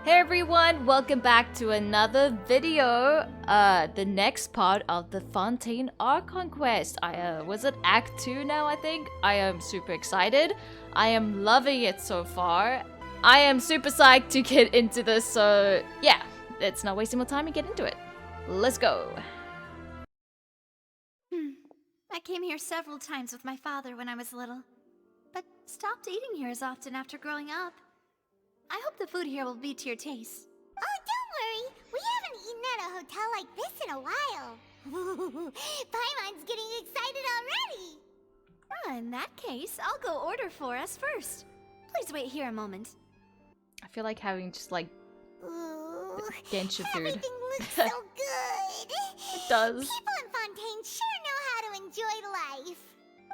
Hey everyone, welcome back to another video. The next part of the Fontaine Archon Quest. Was it Act 2 now, I think? I am super excited. I am loving it so far. I am super psyched to get into this, so yeah, let's not waste more time and get into it. Let's go. I came here several times with my father when I was little, but stopped eating here as often after growing up. I hope the food here will be to your taste. Oh, don't worry. We haven't eaten at a hotel like this in a while. Paimon's getting excited already. In that case, I'll go order for us first. Please wait here a moment. I feel like having just like Ooh, Genshin food. everything looks so good. It does. People in Fontaine sure know how to enjoy life.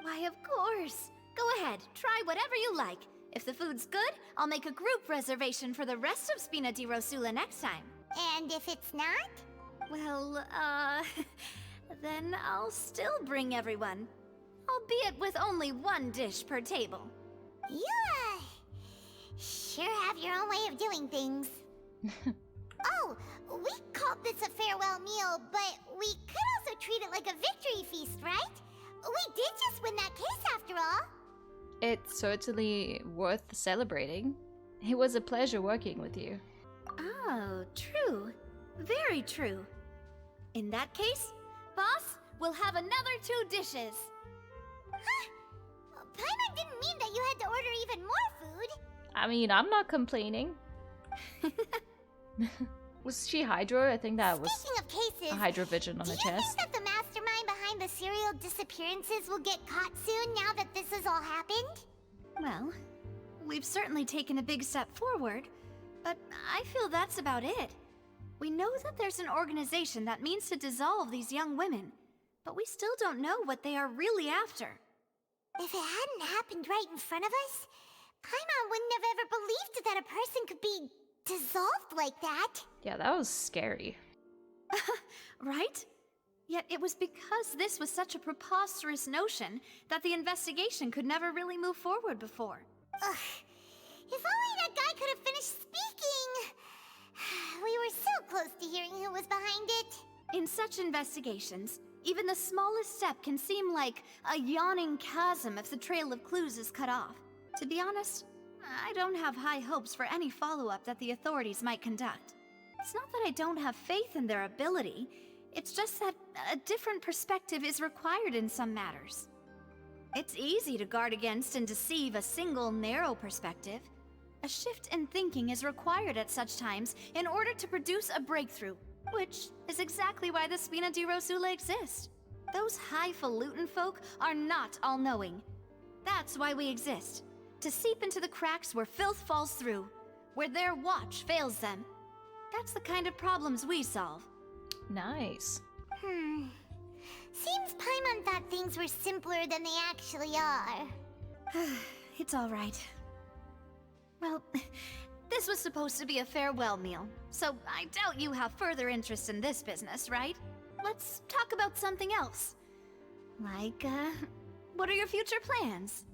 Why, of course. Go ahead, try whatever you like. If the food's good, I'll make a group reservation for the rest of Spina di Rosula next time. And if it's not? Well, then I'll still bring everyone. Albeit with only one dish per table. You, sure have your own way of doing things. Oh, we called this a farewell meal, but we could also treat it like a victory feast, right? We did just win that case after all. It's certainly worth celebrating. It was a pleasure working with you. Oh, true. Very true. In that case, boss, we'll have another 2 dishes. Huh? Paimon didn't mean that you had to order even more food. I mean, I'm not complaining. Was she Hydro? I think that was Speaking of cases, a Hydro Vision on do the you chest. think that the mastermind behind the serial disappearances will get caught soon now that this has all happened? Well, we've certainly taken a big step forward, but I feel that's about it. We know that there's an organization that means to dissolve these young women, but we still don't know what they are really after. If it hadn't happened right in front of us, Paimon wouldn't have ever believed that a person could be dissolved like that. Yeah, that was scary. Right? Yet it was because this was such a preposterous notion that the investigation could never really move forward before. Ugh. If only that guy could have finished speaking. We were so close to hearing who was behind it. In such investigations, even the smallest step can seem like a yawning chasm if the trail of clues is cut off. To be honest, I don't have high hopes for any follow-up that the authorities might conduct. It's not that I don't have faith in their ability, it's just that a different perspective is required in some matters. It's easy to guard against and deceive a single narrow perspective. A shift in thinking is required at such times in order to produce a breakthrough, which is exactly why the Spina di Rosula exist. Those highfalutin folk are not all-knowing. That's why we exist. To seep into the cracks where filth falls through, where their watch fails them. That's the kind of problems we solve. Nice. Seems Paimon thought things were simpler than they actually are. It's all right. Well, this was supposed to be a farewell meal, so I doubt you have further interest in this business, right? Let's talk about something else. Like, what are your future plans?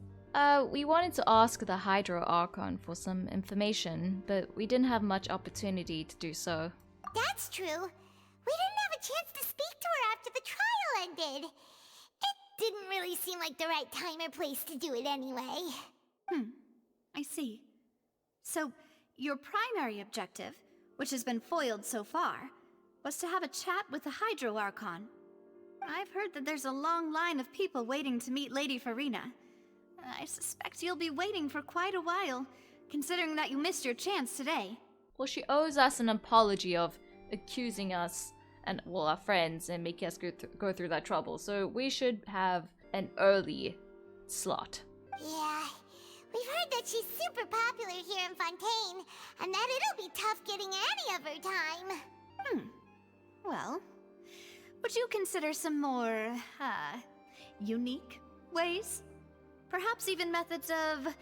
We wanted to ask the Hydro Archon for some information, but we didn't have much opportunity to do so. That's true. We didn't have a chance to speak to her after the trial ended. It didn't really seem like the right time or place to do it anyway. I see. So, your primary objective, which has been foiled so far, was to have a chat with the Hydro Archon. I've heard that there's a long line of people waiting to meet Lady Farina. I suspect you'll be waiting for quite a while, considering that you missed your chance today. Well, she owes us an apology of accusing us and, well, our friends and making us go through that trouble, so we should have an early slot. Yeah, we've heard that she's super popular here in Fontaine, and that it'll be tough getting any of her time. Well, would you consider some more, unique ways? Perhaps even methods of,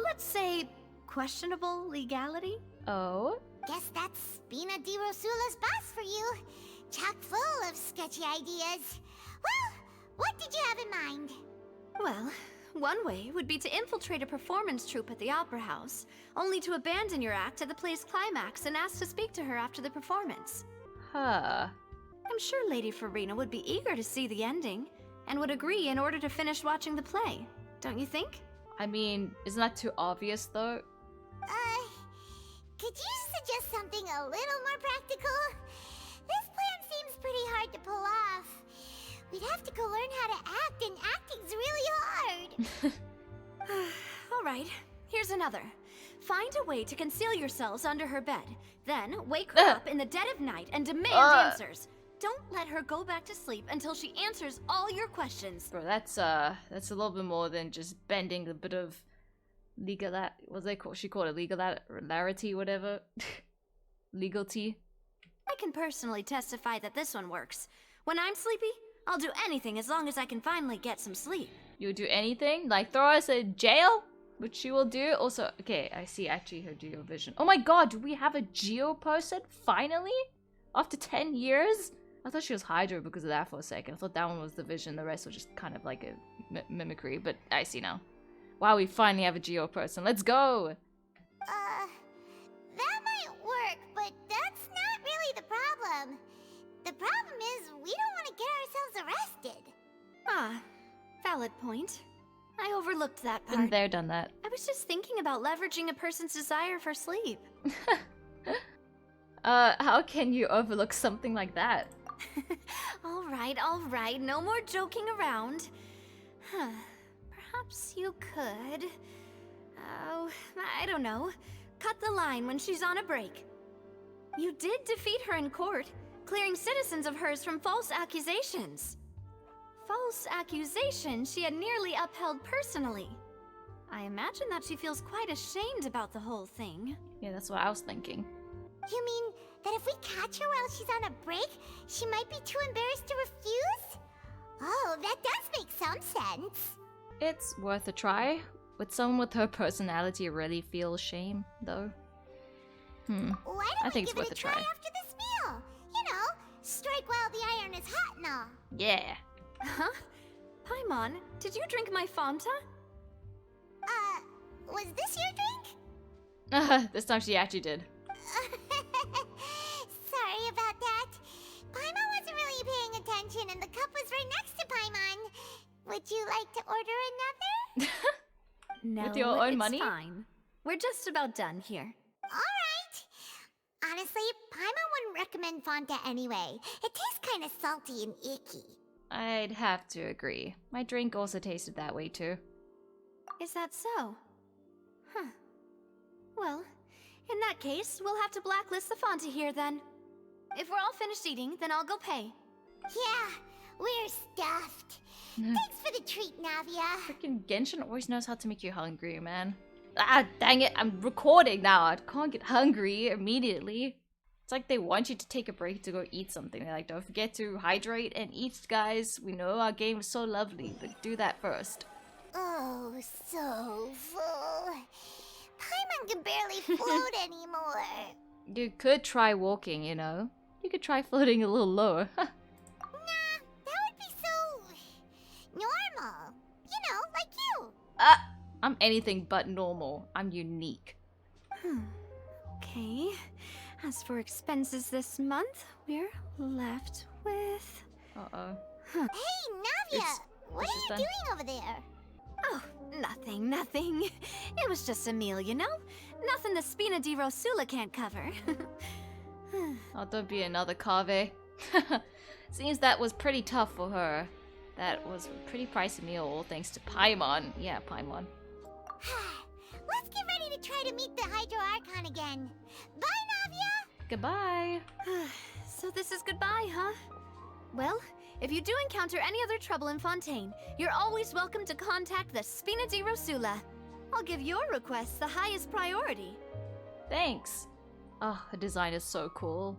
let's say, questionable legality? Oh? Guess that's Spina di Rosula's boss for you. Chock full of sketchy ideas. Well, what did you have in mind? Well, one way would be to infiltrate a performance troupe at the Opera House, only to abandon your act at the play's climax and ask to speak to her after the performance. Huh. I'm sure Lady Farina would be eager to see the ending, and would agree in order to finish watching the play. Don't you think? I mean, isn't that too obvious though? Could you suggest something a little more practical? This plan seems pretty hard to pull off. We'd have to go learn how to act, and acting's really hard. Alright, here's another. Find a way to conceal yourselves under her bed. Then wake her up in the dead of night and demand answers. Don't let her go back to sleep until she answers all your questions. Bro, that's a little bit more than just bending a bit of she called it legality, whatever. Legality. I can personally testify that this one works. When I'm sleepy, I'll do anything as long as I can finally get some sleep. You would do anything? Like throw us in jail? Which she will do. Also, okay, I see actually her geo vision. Oh my god, do we have a geo person? Finally? After 10 years? I thought she was Hydra because of that for a second. I thought that one was the vision. The rest was just kind of like a mimicry. But I see now. Wow, we finally have a geo person. Let's go! That might work, but that's not really the problem. The problem is we don't want to get ourselves arrested. Ah, valid point. I overlooked that part. Been there, done that. I was just thinking about leveraging a person's desire for sleep. How can you overlook something like that? Alright, no more joking around. Huh. Perhaps you could... Oh, I don't know. Cut the line when she's on a break. You did defeat her in court, clearing citizens of hers from false accusations. False accusations she had nearly upheld personally. I imagine that she feels quite ashamed about the whole thing. Yeah, that's what I was thinking. You mean that if we catch her while she's on a break, she might be too embarrassed to refuse? Oh, that does make some sense. It's worth a try. Would someone with her personality really feel shame, though? Why don't I think we it's give worth it a a try try. after this meal? You know, strike while the iron is hot and all. Yeah. Huh? Paimon, did you drink my Fanta? Was this your drink? This time she actually did. Sorry about that. Paimon wasn't really paying attention and the cup was right next to Paimon. Would you like to order another? No, With your own it's money? fine. We're just about done here. Alright. Honestly, Paimon wouldn't recommend Fanta anyway. It tastes kind of salty and icky. I'd have to agree. My drink also tasted that way too. Is that so? Huh. Well, in that case, we'll have to blacklist the Fanta here then. If we're all finished eating, then I'll go pay. Yeah, we're stuffed. Thanks for the treat, Navia. Freaking Genshin always knows how to make you hungry, man. Ah, dang it, I'm recording now. I can't get hungry immediately. It's like they want you to take a break to go eat something. They're like, don't forget to hydrate and eat, guys. We know our game is so lovely, but do that first. Oh, so full. Paimon can barely float anymore. You could try walking, you know? You could try floating a little lower. Nah, that would be so... normal. You know, like you. I'm anything but normal. I'm unique. Okay. As for expenses this month, we're left with... Uh-oh. Hey, Navia! What are you done. doing over there? Oh, nothing. It was just a meal, you know? Nothing the Spina di Rosula can't cover. Oh, don't be another Kave. Seems that was pretty tough for her. That was a pretty pricey meal, all thanks to Paimon. Yeah, Paimon. Let's get ready to try to meet the Hydro Archon again. Bye, Navia! Goodbye. So this is goodbye, huh? Well, if you do encounter any other trouble in Fontaine, you're always welcome to contact the Spina di Rosula. I'll give your request the highest priority. Thanks. Oh, the design is so cool.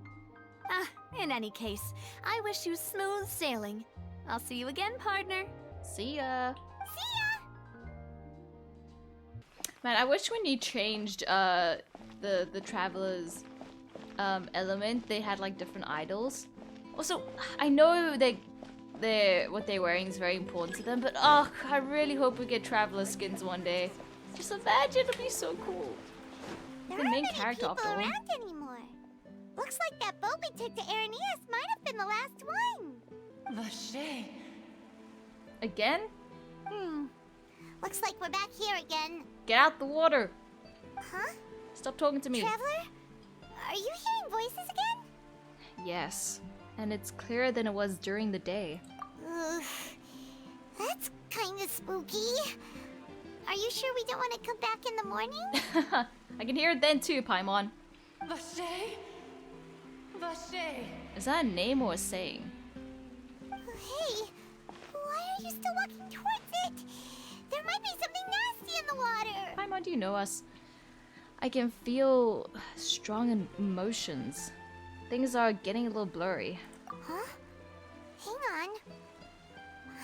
In any case, I wish you smooth sailing. I'll see you again, partner. See ya. See ya! Man, I wish when you changed the travelers element, they had like different idols. Also, I know they what they're wearing is very important to them, but oh, I really hope we get traveler skins one day. Just imagine, it'll be so cool. There The aren't main many character people after all. around anymore. Looks like that boat we took to Araneas might have been the last one. Vache. Again? Looks like we're back here again. Get out the water. Huh? Stop talking to me. Traveler? Are you hearing voices again? Yes, and it's clearer than it was during the day. Ugh. That's kind of spooky. Are you sure we don't want to come back in the morning? I can hear it then too, Paimon. Vache. Vache. Is that a name or a saying? Hey, why are you still walking towards it? There might be something nasty in the water. Paimon, do you know us? I can feel strong emotions. Things are getting a little blurry. Huh? Hang on.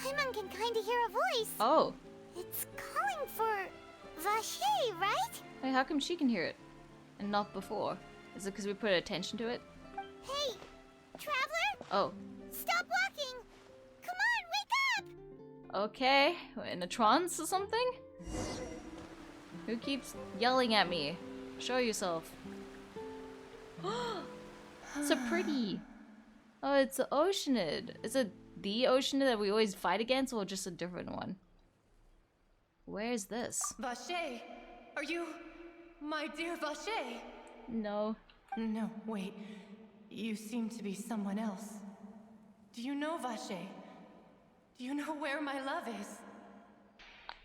Paimon can kind of hear a voice. Oh, It's calling for Vache, right? wait, how come she can hear it and not before? Is it because we put attention to it? Hey, Traveler, Oh, stop walking. Come on, wake up. okay. In a trance or something? Who keeps yelling at me? Show yourself. So pretty. Oh, it's the Oceanid. Is it the Oceanid that we always fight against or just a different one? Where is this? Vache. Are you my dear Vache? No. No, wait. You seem to be someone else. Do you know Vache? Do you know where my love is?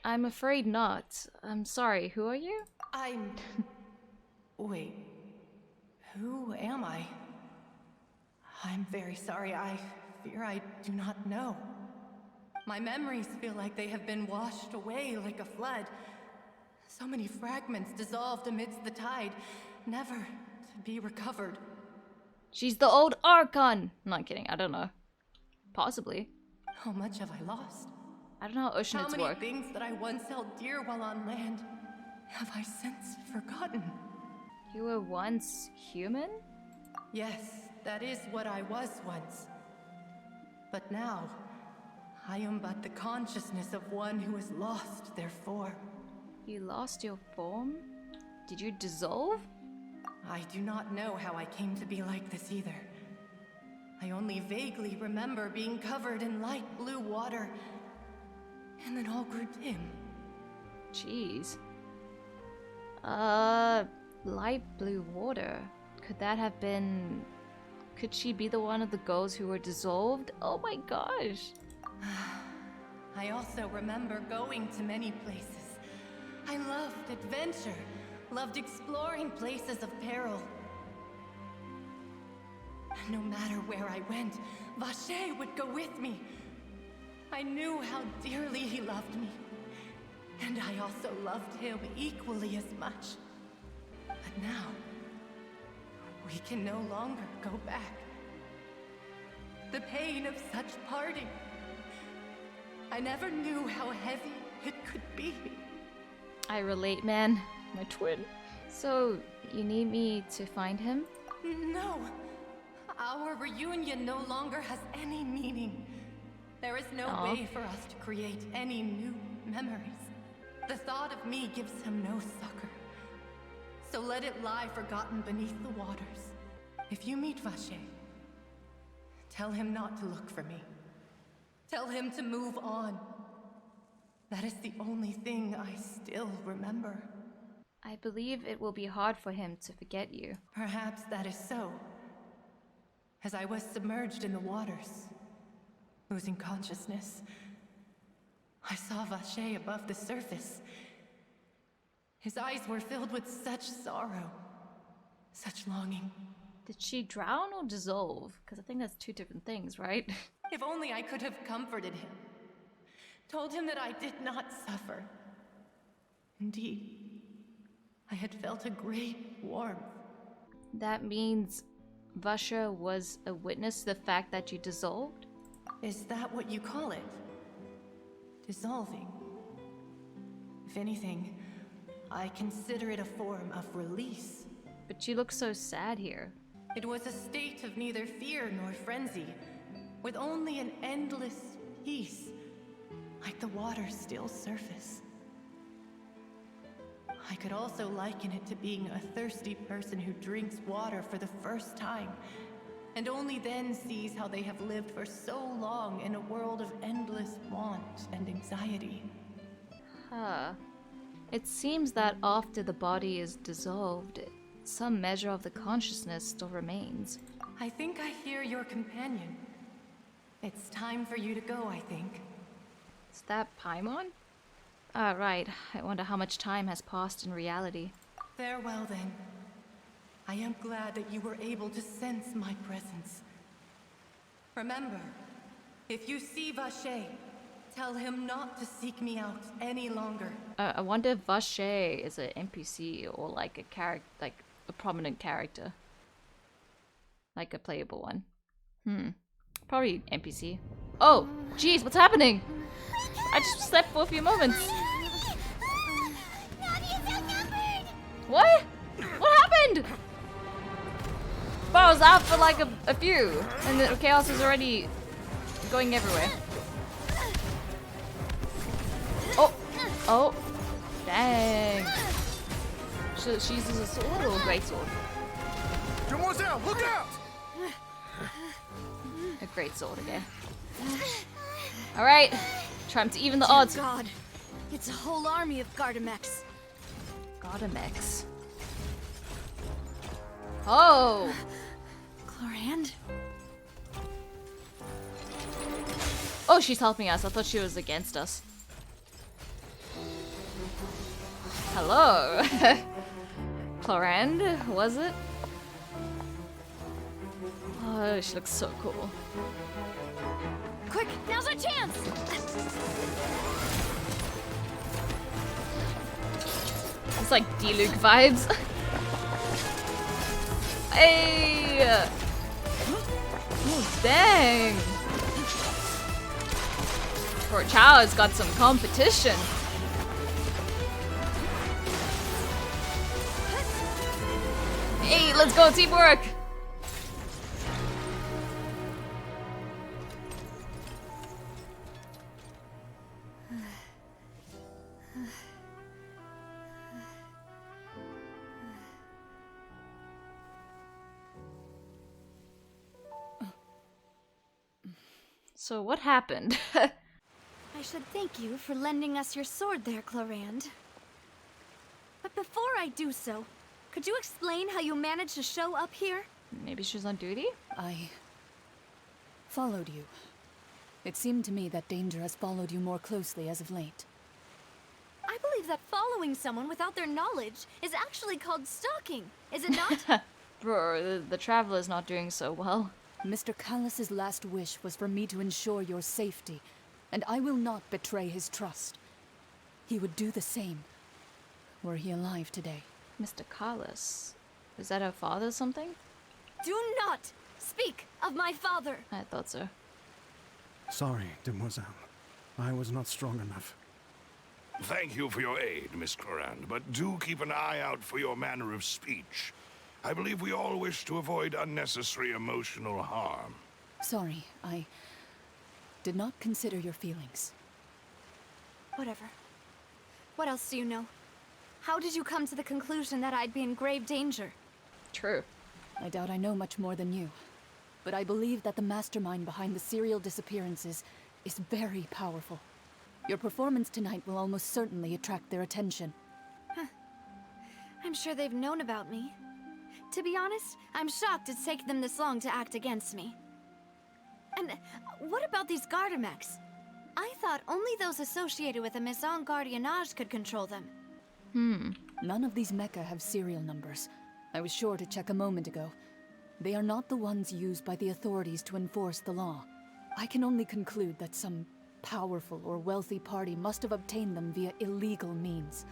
I'm afraid not. I'm sorry, who are you? I'm... Wait. Who am I? I'm very sorry. I fear I do not know. My memories feel like they have been washed away like a flood. So many fragments dissolved amidst the tide, never to be recovered. She's the old Archon! Not kidding, I don't know. Possibly. How much have I lost? I don't know how How Oceanids many work. things that I once held dear while on land have I since forgotten? You were once human? Yes, that is what I was once. But now, I am but the consciousness of one who is lost, therefore. You lost your form? Did you dissolve? I do not know how I came to be like this either. I only vaguely remember being covered in light blue water, and then all grew dim. Jeez. Light blue water. Could that have been... Could she be the one of the girls who were dissolved? Oh my gosh. I also remember going to many places. I loved adventure, loved exploring places of peril. No matter where I went, Vache would go with me. I knew how dearly he loved me, and I also loved him equally as much. But now, we can no longer go back. The pain of such parting. I never knew how heavy it could be. I relate, man. My twin. So, you need me to find him? No. Our reunion no longer has any meaning. There is no Aw. way for us to create any new memories. The thought of me gives him no succor. So let it lie forgotten beneath the waters. If you meet Vache, tell him not to look for me. Tell him to move on. That is the only thing I still remember. I believe it will be hard for him to forget you. Perhaps that is so. As I was submerged in the waters, losing consciousness, I saw Vache above the surface. His eyes were filled with such sorrow, such longing. Did she drown or dissolve? Because I think that's two different things, right? If only I could have comforted him, told him that I did not suffer. Indeed, I had felt a great warmth. That means Vasha was a witness to the fact that you dissolved? Is that what you call it? Dissolving? If anything, I consider it a form of release. But you look so sad here. It was a state of neither fear nor frenzy, with only an endless peace, like the water's still surface. I could also liken it to being a thirsty person who drinks water for the first time, and only then sees how they have lived for so long in a world of endless want and anxiety. Huh. It seems that after the body is dissolved, some measure of the consciousness still remains. I think I hear your companion. It's time for you to go, I think. Is that Paimon? Ah, right. I wonder how much time has passed in reality. Farewell, then. I am glad that you were able to sense my presence. Remember, if you see Vache, tell him not to seek me out any longer. I wonder if Vache is an NPC or like a character, like a prominent character. Like a playable one. Probably NPC. Oh, jeez, what's happening? I just slept for a few moments. Navia's outnumbered! What? What happened? But I was out for like a few, and the chaos is already going everywhere. Oh, oh, dang. She uses a sword or a great sword? Demoiselle, look out! A great sword again. All right, trying to even the odds. God, it's a whole army of Gardamex. Gardamex. Oh. Clorand? Oh, she's helping us. I thought she was against us. Hello. Clorand, was it? Oh, she looks so cool. Quick, now's our chance! It's like D-Luke vibes. Hey! Oh, dang! Poor Chow has got some competition. Hey, let's go, teamwork! So what happened? I should thank you for lending us your sword there, Clorand. But before I do so, could you explain how you managed to show up here? Maybe she's on duty? I followed you. It seemed to me that danger has followed you more closely as of late. I believe that following someone without their knowledge is actually called stalking, is it not? Bro, the traveler's not doing so well. Mr. Callus's last wish was for me to ensure your safety, and I will not betray his trust. He would do the same, were he alive today. Mr. Carlos. Is that her father or something? Do not speak of my father! I thought so. Sorry, demoiselle. I was not strong enough. Thank you for your aid, Miss Clorand, but do keep an eye out for your manner of speech. I believe we all wish to avoid unnecessary emotional harm. Sorry, I did not consider your feelings. Whatever. What else do you know? How did you come to the conclusion that I'd be in grave danger? True. I doubt I know much more than you, but I believe that the mastermind behind the serial disappearances is very powerful. Your performance tonight will almost certainly attract their attention. I'm sure they've known about me. To be honest, I'm shocked it's taken them this long to act against me. And what about these Gardamex? I thought only those associated with a Maison Gardiennage could control them. None of these mecha have serial numbers. I was sure to check a moment ago. They are not the ones used by the authorities to enforce the law. I can only conclude that some powerful or wealthy party must have obtained them via illegal means,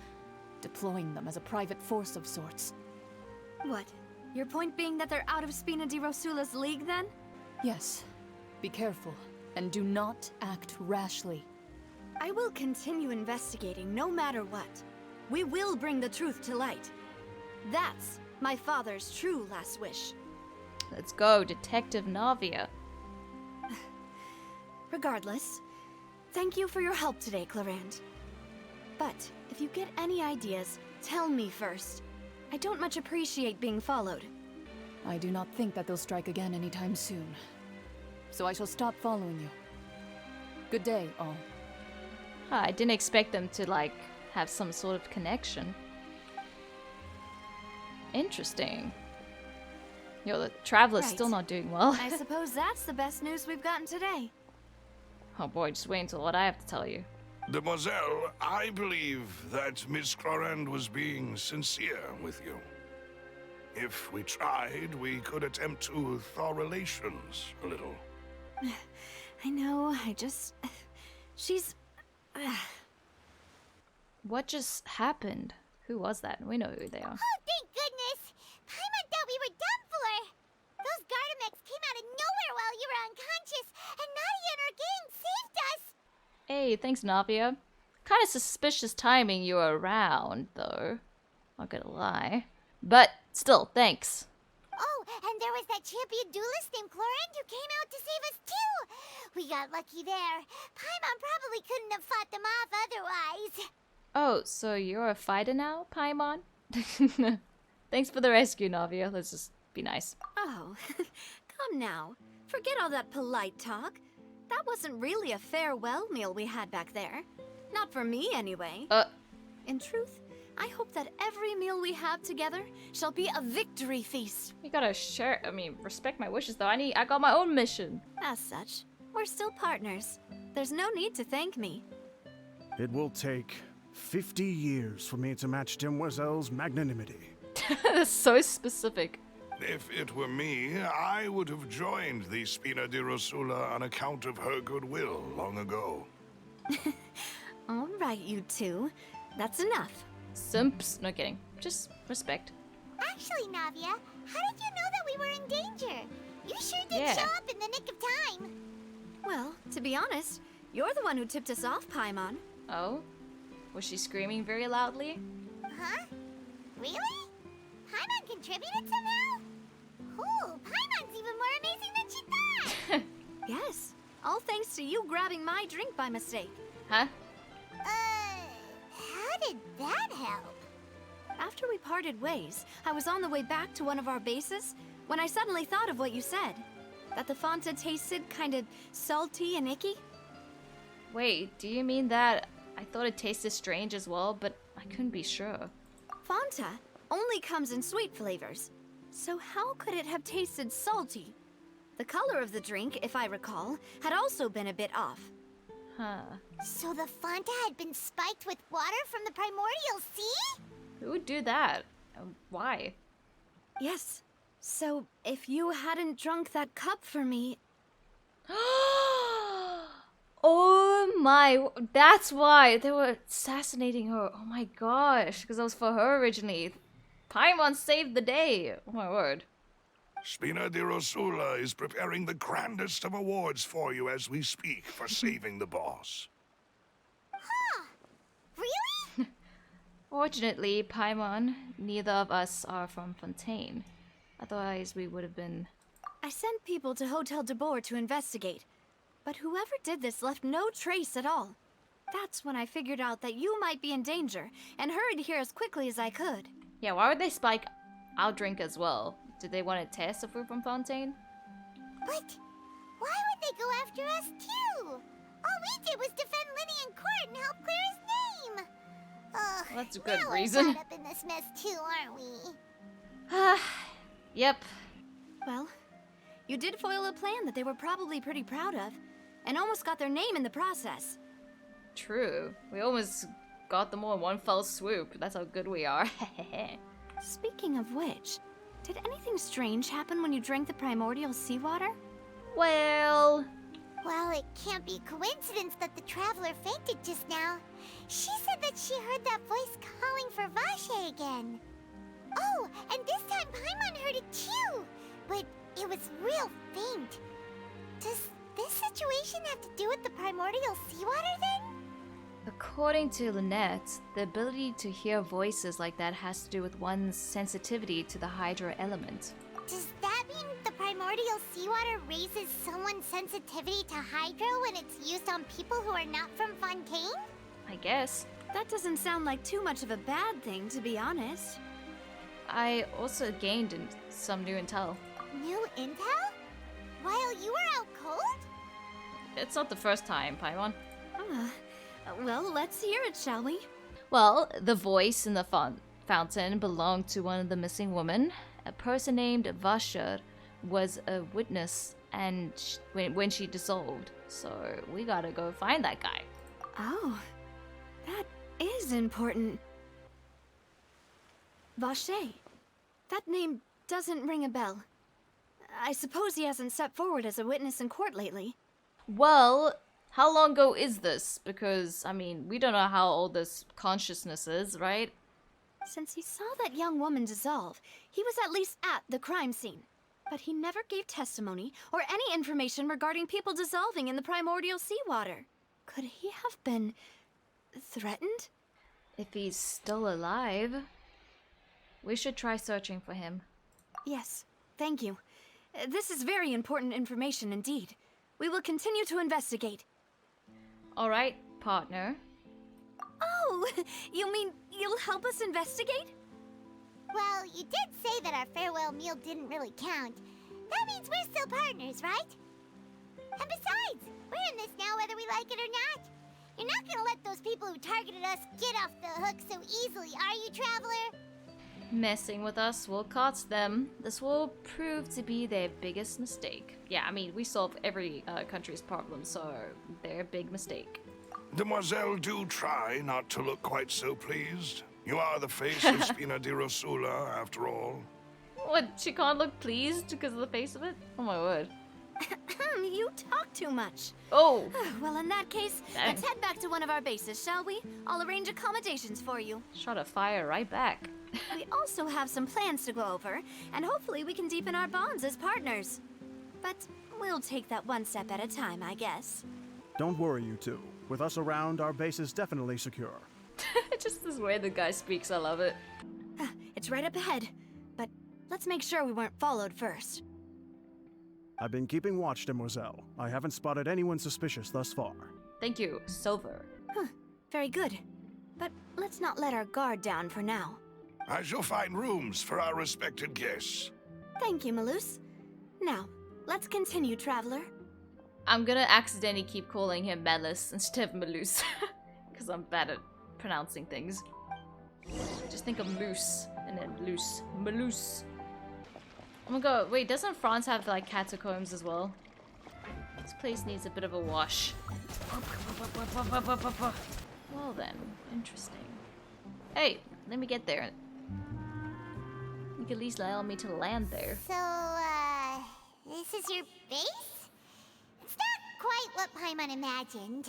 deploying them as a private force of sorts. What? Your point being that they're out of Spina di Rosula's league, then? Yes. Be careful, and do not act rashly. I will continue investigating no matter what. We will bring the truth to light. That's my father's true last wish. Let's go, Detective Navia. Regardless, thank you for your help today, Clarand. But if you get any ideas, tell me first. I don't much appreciate being followed. I do not think that they'll strike again anytime soon. So I shall stop following you. Good day, all. Huh, I didn't expect them to, like, have some sort of connection. Interesting. Yo, the Traveler's still not doing well. I suppose that's the best news we've gotten today. Oh boy, just wait until what I have to tell you. Demoiselle, I believe that Miss Clarand was being sincere with you. If we tried, we could attempt to thaw relations a little. I know, she's... What just happened? Who was that? We know who they are. Oh, thank goodness! Paimon thought we were done for! Those Gardamex came out of nowhere while you were unconscious, and Navia and her gang saved us! Hey, thanks, Navia. Kind of suspicious timing you were around, though. Not gonna lie. But still, thanks. Oh, and there was that champion duelist named Clarand who came out to save us too! We got lucky there. Paimon probably couldn't have fought them off otherwise. Oh, so you're a fighter now, Paimon? Thanks for the rescue, Navia. Let's just be nice. Oh, come now. Forget all that polite talk. That wasn't really a farewell meal we had back there. Not for me, anyway. In truth, I hope that every meal we have together shall be a victory feast. You gotta respect my wishes, though. I got my own mission. As such, we're still partners. There's no need to thank me. It will take 50 years for me to match Demoiselle's magnanimity. That's so specific. If it were me, I would have joined the Spina di Rosula on account of her goodwill long ago. All right, you two. That's enough. Simps. No kidding. Just respect. Actually, Navia, how did you know that we were in danger? You sure did show up in the nick of time. Well, to be honest, you're the one who tipped us off, Paimon. Oh? Was she screaming very loudly? Huh? Really? Paimon contributed somehow? Ooh, Paimon's even more amazing than she thought! Yes, all thanks to you grabbing my drink by mistake. Huh? How did that help? After we parted ways, I was on the way back to one of our bases when I suddenly thought of what you said. That the Fonta tasted kind of salty and icky. Wait, do you mean that I thought it tasted strange as well, but I couldn't be sure. Fonta only comes in sweet flavors. So how could it have tasted salty? The color of the drink, if I recall, had also been a bit off. Huh. So the Fonta had been spiked with water from the primordial sea? Who would do that? Why? Yes. So if you hadn't drunk that cup for me... Oh my, that's why they were assassinating her. Oh my gosh, because that was for her originally. Paimon saved the day. Oh my word. Spina di Rosula is preparing the grandest of awards for you as we speak for saving the boss. Huh. Really? Fortunately, Paimon, neither of us are from Fontaine. Otherwise, we would have been... I sent people to Hotel de Boer to investigate. But whoever did this left no trace at all. That's when I figured out that you might be in danger and hurried here as quickly as I could. Yeah, why would they spike our drink as well? Did they want to test if we're from Fontaine? But why would they go after us too? All we did was defend Linny in court and help clear his name. Ugh, Well, that's a good now reason. We're caught up in this mess too, aren't we? Yep. Well, you did foil a plan that they were probably pretty proud of, and almost got their name in the process. True. We almost got them all in one fell swoop. That's how good we are. Speaking of which, did anything strange happen when you drank the primordial seawater? Well... Well, it can't be coincidence that the traveler fainted just now. She said that she heard that voice calling for Vache again. Oh, and this time Paimon heard it too, but it was real faint. Does this situation have to do with the primordial seawater then? According to Lynette, the ability to hear voices like that has to do with one's sensitivity to the Hydra element. Does that mean the primordial primordial seawater raises someone's sensitivity to hydro when it's used on people who are not from Fontaine? I guess. That doesn't sound like too much of a bad thing, to be honest. I also gained some new intel. New intel? While you were out cold? It's not the first time, Paimon. Well, let's hear it, shall we? Well, the voice in the fountain belonged to one of the missing women. A person named Vasher was a witness and when she dissolved. So we gotta go find that guy. Oh, that is important. Vache. That name doesn't ring a bell. I suppose he hasn't stepped forward as a witness in court lately. Well, how long ago is this? Because, I mean, we don't know how old this consciousness is, right? Since he saw that young woman dissolve, he was at least at the crime scene. But he never gave testimony or any information regarding people dissolving in the primordial seawater. Could he have been threatened? If he's still alive, we should try searching for him. Yes, thank you. This is very important information indeed. We will continue to investigate. All right, partner. Oh, you mean you'll help us investigate? Well, you did say that our farewell meal didn't really count. That means we're still partners, right? And besides, we're in this now whether we like it or not. You're not gonna let those people who targeted us get off the hook so easily, are you, Traveler? Messing with us will cost them. This will prove to be their biggest mistake. Yeah, I mean, we solve every country's problem, so their big mistake. Demoiselle, do try not to look quite so pleased. You are the face of Spina di Rosula, after all. What, she can't look pleased because of the face of it? Oh my word. You talk too much. Oh! Well, in that case, Dang. let's head back to one of our bases, shall we? I'll arrange accommodations for you. Shot a fire right back. We also have some plans to go over, and hopefully we can deepen our bonds as partners. But we'll take that one step at a time, I guess. Don't worry, you two. With us around, our base is definitely secure. Just this way the guy speaks, I love it. It's right up ahead, but let's make sure we weren't followed first. I've been keeping watch, Demoiselle. I haven't spotted anyone suspicious thus far. Thank you, Silver. Very good. But let's not let our guard down for now. I shall find rooms for our respected guests. Thank you, Malus. Now, let's continue, Traveler. I'm gonna accidentally keep calling him Malus instead of Malus. Because I'm bad at pronouncing things. Just think of moose and then loose. Malus. Oh my god, wait, doesn't France have like catacombs as well? This place needs a bit of a wash. Well then, interesting. Hey, let me get there. You can at least allow me to land there. So, this is your base? It's not quite what Paimon imagined.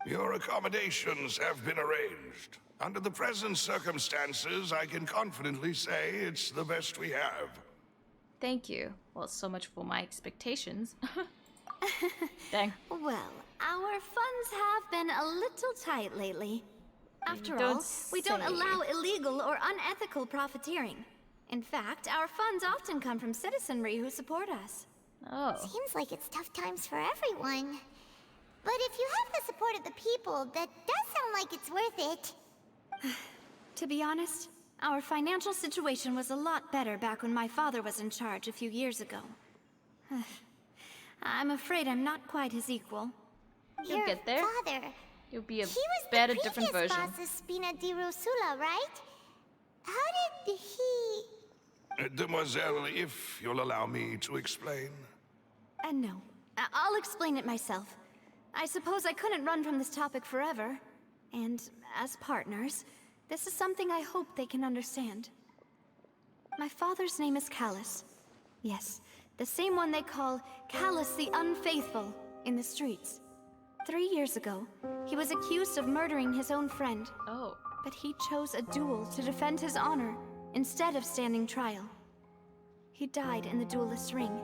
Your accommodations have been arranged. Under the present circumstances, I can confidently say it's the best we have. Thank you. Well, so much for my expectations. Dang. Well, our funds have been a little tight lately. After Don't all, we don't say. allow illegal or unethical profiteering. In fact, our funds often come from citizenry who support us. Oh. Seems like it's tough times for everyone. But if you have the support of the people, that does sound like it's worth it. To be honest, our financial situation was a lot better back when my father was in charge a few years ago. I'm afraid I'm not quite his equal. You'll Your get there. father, You'll be a he was better, the different previous version. boss of Spina di Rosula, right? How did he... Demoiselle, if you'll allow me to explain. No. I'll explain it myself. I suppose I couldn't run from this topic forever. And as partners, this is something I hope they can understand. My father's name is Callus. Yes, the same one they call Callus the Unfaithful in the streets. 3 years ago, he was accused of murdering his own friend, Oh. but he chose a duel to defend his honor instead of standing trial. He died in the duelist's ring.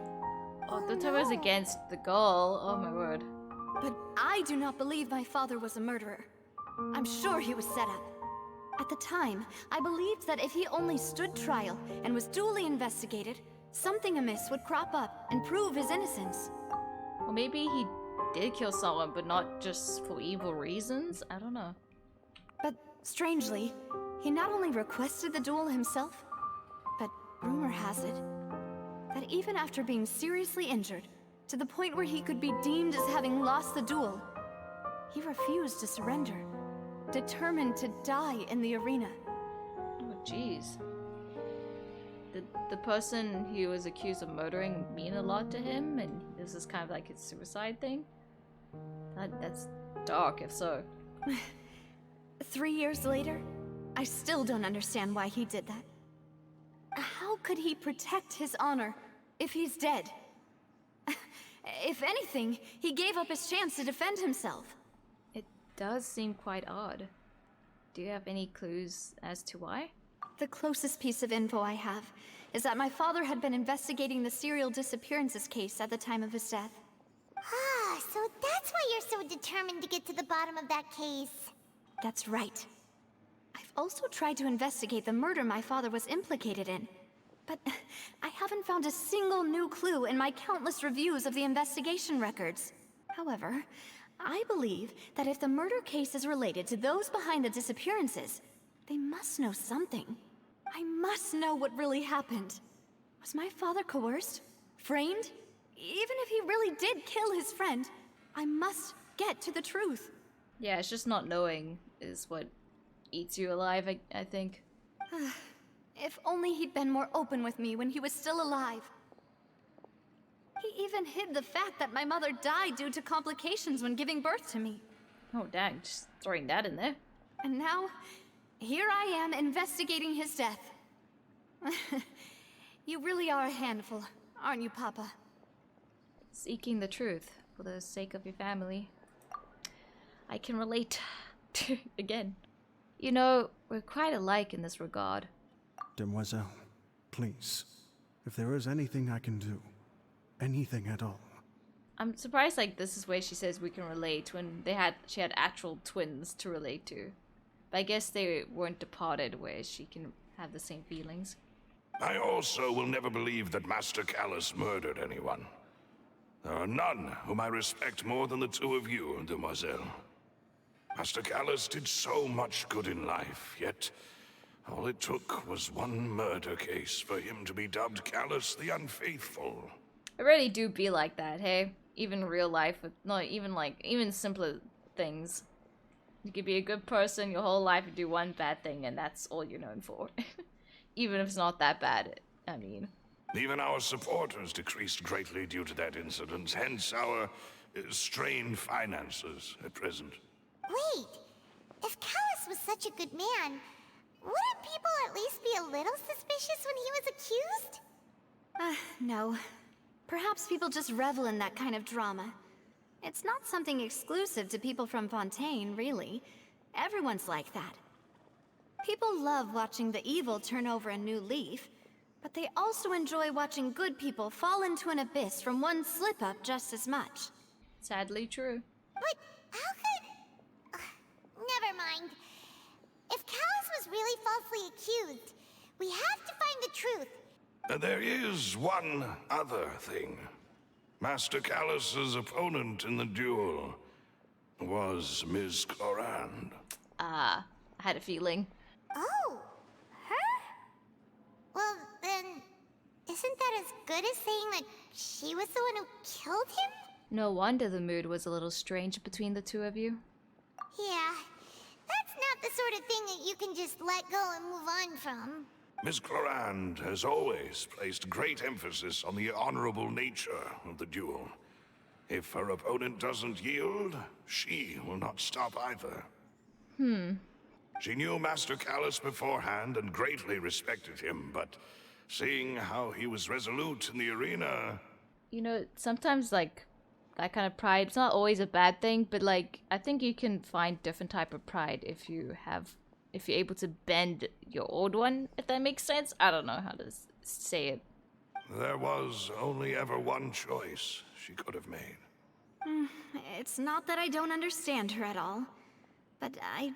Oh, the time was against the goal. Oh my word. But I do not believe my father was a murderer. I'm sure he was set up. At the time, I believed that if he only stood trial and was duly investigated, something amiss would crop up and prove his innocence. Or maybe he did kill someone, but not just for evil reasons? I don't know. But strangely, he not only requested the duel himself, but rumor has it that even after being seriously injured, to the point where he could be deemed as having lost the duel, he refused to surrender, determined to die in the arena. Oh, jeez. Did the person he was accused of murdering mean a lot to him, and this is kind of like his suicide thing? That's dark, if so. 3 years later, I still don't understand why he did that. How could he protect his honor if he's dead? If anything, he gave up his chance to defend himself. It does seem quite odd. Do you have any clues as to why? The closest piece of info I have is that my father had been investigating the serial disappearances case at the time of his death. Ah, so that's why you're so determined to get to the bottom of that case. That's right. I've also tried to investigate the murder my father was implicated in, but I haven't found a single new clue in my countless reviews of the investigation records. However, I believe that if the murder case is related to those behind the disappearances, they must know something. I must know what really happened. Was my father coerced? Framed? Even if he really did kill his friend, I must get to the truth. Yeah, it's just not knowing is what eats you alive, I think. If only he'd been more open with me when he was still alive. He even hid the fact that my mother died due to complications when giving birth to me. Oh dang, just throwing that in there. And now, here I am investigating his death. You really are a handful, aren't you, Papa? Seeking the truth for the sake of your family. I can relate. Again. You know, we're quite alike in this regard. Demoiselle, please, if there is anything I can do, anything at all. I'm surprised like this is where she says we can relate when she had actual twins to relate to. But I guess they weren't departed where she can have the same feelings. I also will never believe that Master Callus murdered anyone. There are none whom I respect more than the two of you, Demoiselle. Master Callus did so much good in life, yet all it took was one murder case for him to be dubbed Callus the Unfaithful. I really do be like that, hey? Even real life, with not even even simpler things. You could be a good person your whole life and do one bad thing and that's all you're known for. Even if it's not that bad, I mean. Even our supporters decreased greatly due to that incident, hence our strained finances at present. Wait, if Callus was such a good man, wouldn't people at least be a little suspicious when he was accused? No. Perhaps people just revel in that kind of drama. It's not something exclusive to people from Fontaine, really. Everyone's like that. People love watching the evil turn over a new leaf, but they also enjoy watching good people fall into an abyss from one slip-up just as much. Sadly true. But how could... never mind. If Callus was really falsely accused, we have to find the truth. There is one other thing. Master Callus's opponent in the duel was Ms. Clorand. I had a feeling. Oh, her? Well, then, isn't that as good as saying that she was the one who killed him? No wonder the mood was a little strange between the two of you. Yeah, that's not the sort of thing that you can just let go and move on from. Ms. Clorand has always placed great emphasis on the honorable nature of the duel. If her opponent doesn't yield, she will not stop either. She knew Master Callus beforehand and greatly respected him, but seeing how he was resolute in the arena... You know, sometimes like that kind of pride, it's not always a bad thing, but like I think you can find different type of pride if you're able to bend your old one, if that makes sense. I don't know how to say it. There was only ever one choice she could have made. It's not that I don't understand her at all, but I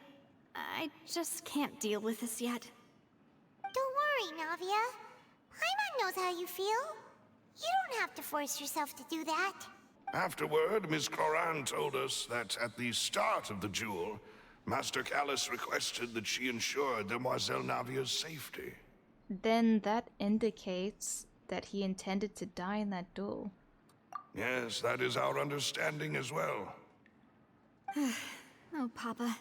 just can't deal with this yet. Don't worry, Navia. Paimon knows how you feel. You don't have to force yourself to do that. Afterward, Miss Cloran told us that at the start of the duel, Master Callus requested that she ensure Demoiselle Navia's safety. Then that indicates that he intended to die in that duel. Yes, that is our understanding as well. Oh, Papa.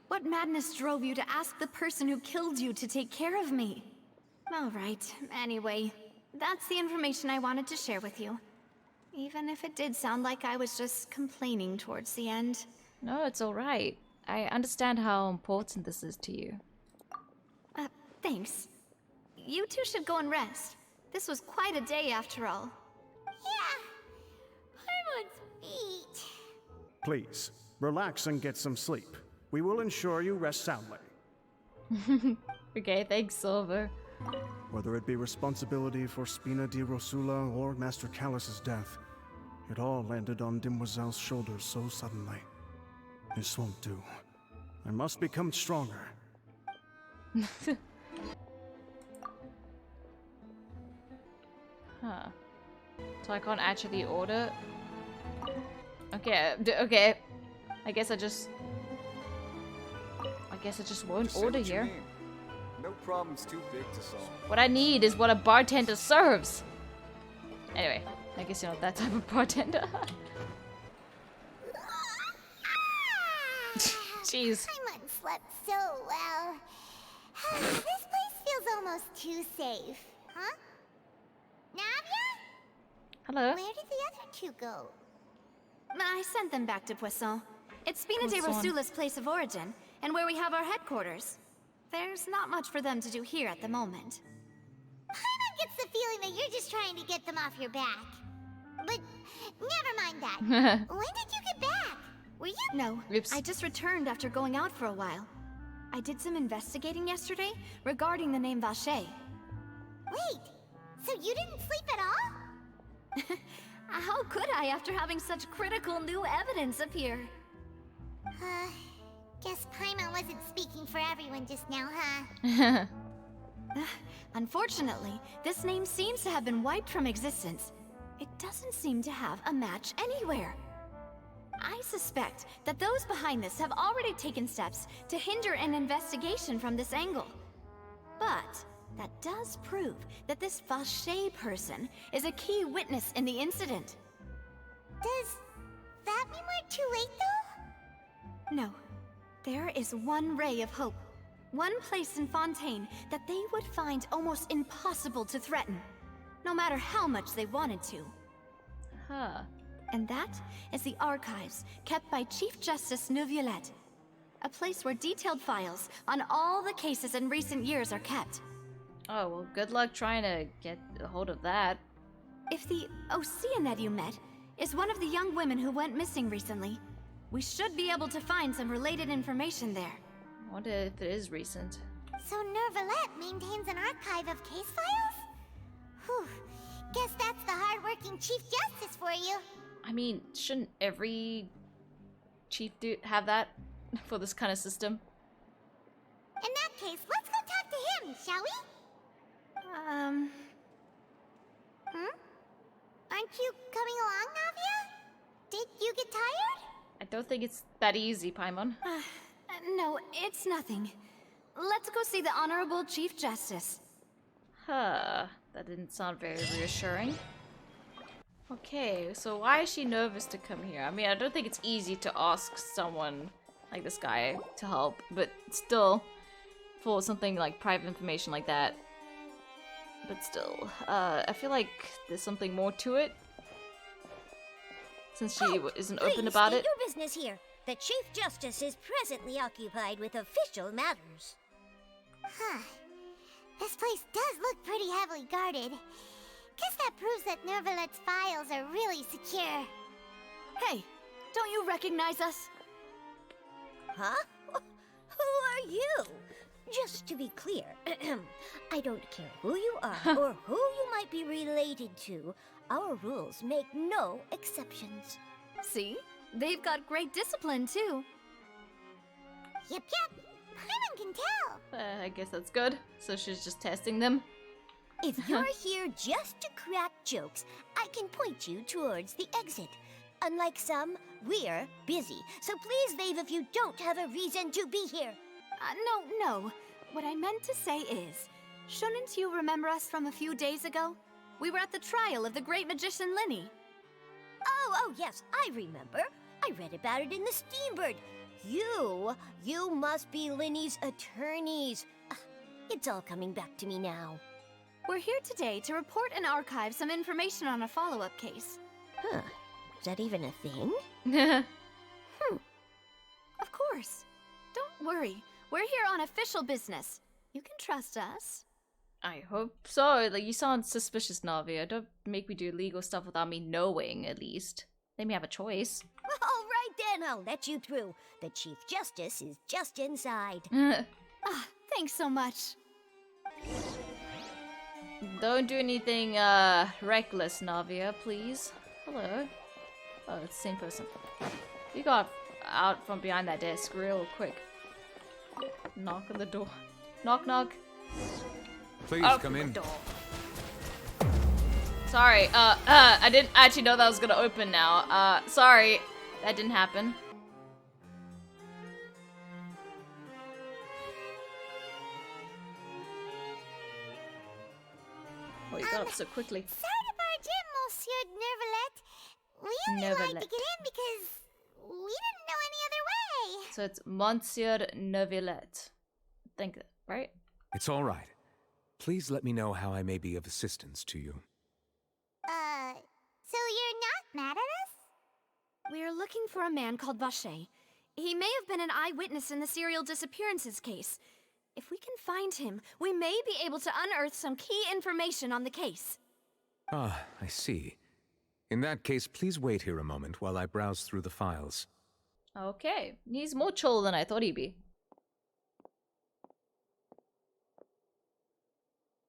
What madness drove you to ask the person who killed you to take care of me? All right, anyway, that's the information I wanted to share with you. Even if it did sound like I was just complaining towards the end. No, it's alright. I understand how important this is to you. Thanks. You two should go and rest. This was quite a day after all. Yeah. Paimon's feet. Please, relax and get some sleep. We will ensure you rest soundly. Okay, thanks, Silver. Whether it be responsibility for Spina di Rosula or Master Callus's death, it all landed on Demoiselle's shoulders so suddenly. This won't do. I must become stronger. Huh. So I can't actually order? Okay, okay. I guess I just won't order here. No problem's too big to solve. What I need is what a bartender serves. Anyway, I guess you're not that type of bartender. Jeez. Paimon slept so well. This place feels almost too safe. Huh? Navia? Hello. Where did the other two go? I sent them back to Poisson. It's Spina de Poisson. Rosula's place of origin, and where we have our headquarters. There's not much for them to do here at the moment. Paimon gets the feeling that you're just trying to get them off your back. But never mind that. When did you get back? Were you? No, Oops. I just returned after going out for a while. I did some investigating yesterday regarding the name Vache. Wait, so you didn't sleep at all? How could I after having such critical new evidence appear? Guess Paimon wasn't speaking for everyone just now, huh? Unfortunately, this name seems to have been wiped from existence. It doesn't seem to have a match anywhere. I suspect that those behind this have already taken steps to hinder an investigation from this angle. But that does prove that this Vache person is a key witness in the incident. Does that mean we're too late, though? No. There is one ray of hope. One place in Fontaine that they would find almost impossible to threaten, no matter how much they wanted to. Huh. And that is the archives kept by Chief Justice Navia. A place where detailed files on all the cases in recent years are kept. Oh, well, good luck trying to get a hold of that. If the Oceanette you met is one of the young women who went missing recently, we should be able to find some related information there. I wonder if it is recent. So Nervalette maintains an archive of case files? Whew. Guess that's the hard-working Chief Justice for you. I mean, shouldn't every chief have that for this kind of system? In that case, let's go talk to him, shall we? Aren't you coming along, Navia? Did you get tired? I don't think it's that easy, Paimon. No, it's nothing. Let's go see the Honorable Chief Justice. Huh. That didn't sound very reassuring. Okay, so why is she nervous to come here? I mean, I don't think it's easy to ask someone like this guy to help, but still, for something like private information like that. But still, I feel like there's something more to it. Since she isn't open about Please it. state your business here. The Chief Justice is presently occupied with official matters. Huh. This place does look pretty heavily guarded. Guess that proves that Nervalette's files are really secure. Hey, don't you recognize us? Huh? Who are you? Just to be clear, I don't care who you are or who you might be related to. Our rules make no exceptions. See? They've got great discipline, too. Yep. Paimon can tell. I guess that's good. So she's just testing them. If you're here just to crack jokes, I can point you towards the exit. Unlike some, we're busy, so please leave if you don't have a reason to be here. No. What I meant to say is, shouldn't you remember us from a few days ago? We were at the trial of the great magician Linny. Oh, yes, I remember. I read about it in the Steambird. You must be Linny's attorneys. It's all coming back to me now. We're here today to report and archive some information on a follow-up case. Huh. Is that even a thing? Of course. Don't worry. We're here on official business. You can trust us. I hope so. Like, you sound suspicious, Navia. Don't make me do legal stuff without me knowing, at least. Let me have a choice. All right then, I'll let you through. The Chief Justice is just inside. Thanks so much. Don't do anything reckless, Navia, please. Hello. Oh, it's the same person. You got out from behind that desk real quick. Knock on the door. Knock, knock. Please come in. Sorry, I didn't actually know that was gonna open now. Sorry. That didn't happen. Oh, you got up so quickly. Sorry to barge in, Monsieur Nervalet. We only like to get in because we didn't know any other way. So it's Monsieur Neuvillette. I think, right? It's all right. Please let me know how I may be of assistance to you. So you're not mad at us? We're looking for a man called Vacher. He may have been an eyewitness in the serial disappearances case. If we can find him, we may be able to unearth some key information on the case. Ah, I see. In that case, please wait here a moment while I browse through the files. Okay. He's more chill than I thought he'd be.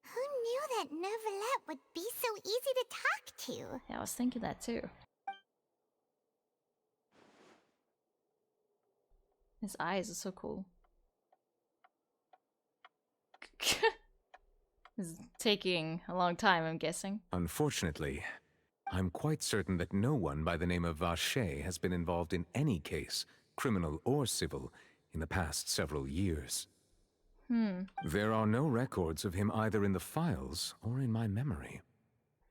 Who knew that Neuvillette would be so easy to talk to? Yeah, I was thinking that too. His eyes are so cool. It's taking a long time, I'm guessing. Unfortunately, I'm quite certain that no one by the name of Vacher has been involved in any case, criminal or civil, in the past several years. There are no records of him either in the files or in my memory.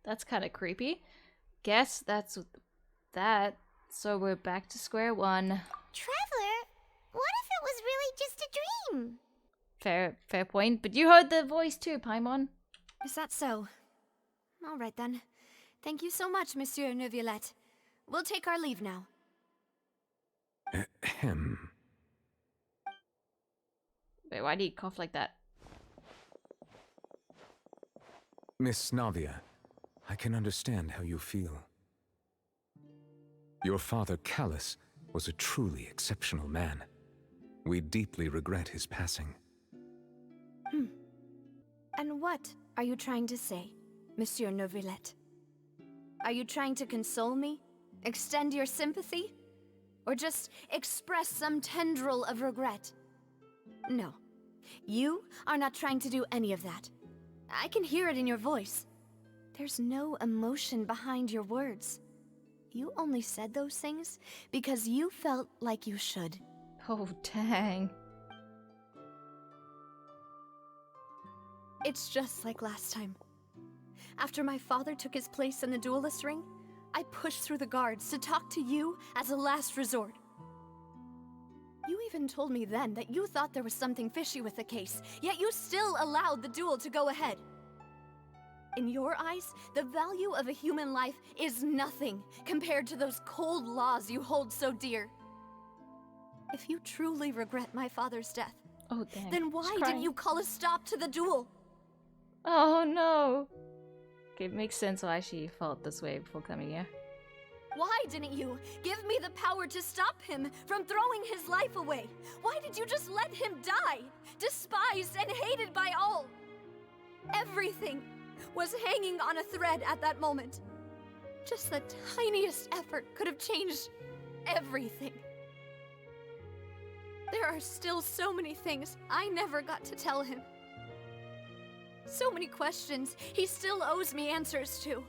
That's kind of creepy. Guess that's that. So we're back to square one. Traveler, what if it was really just a dream? Fair point. But you heard the voice too, Paimon. Is that so? All right then. Thank you so much, Monsieur Neuvillette. We'll take our leave now. Ahem. Wait, why do you cough like that? Miss Navia, I can understand how you feel. Your father, Callus, was a truly exceptional man. We deeply regret his passing. And what are you trying to say, Monsieur Neuvillette? Are you trying to console me? Extend your sympathy? Or just express some tendril of regret? No. You are not trying to do any of that. I can hear it in your voice. There's no emotion behind your words. You only said those things because you felt like you should. Oh, dang. It's just like last time. After my father took his place in the duelist ring, I pushed through the guards to talk to you as a last resort. You even told me then that you thought there was something fishy with the case, yet you still allowed the duel to go ahead. In your eyes, the value of a human life is nothing compared to those cold laws you hold so dear. If you truly regret my father's death, Oh, dang. then why didn't you call a stop to the duel? Oh, no. Okay, it makes sense why she felt this way before coming here. Why didn't you give me the power to stop him from throwing his life away? Why did you just let him die, despised and hated by all? Everything was hanging on a thread at that moment. Just the tiniest effort could have changed everything. There are still so many things I never got to tell him. So many questions he still owes me answers to.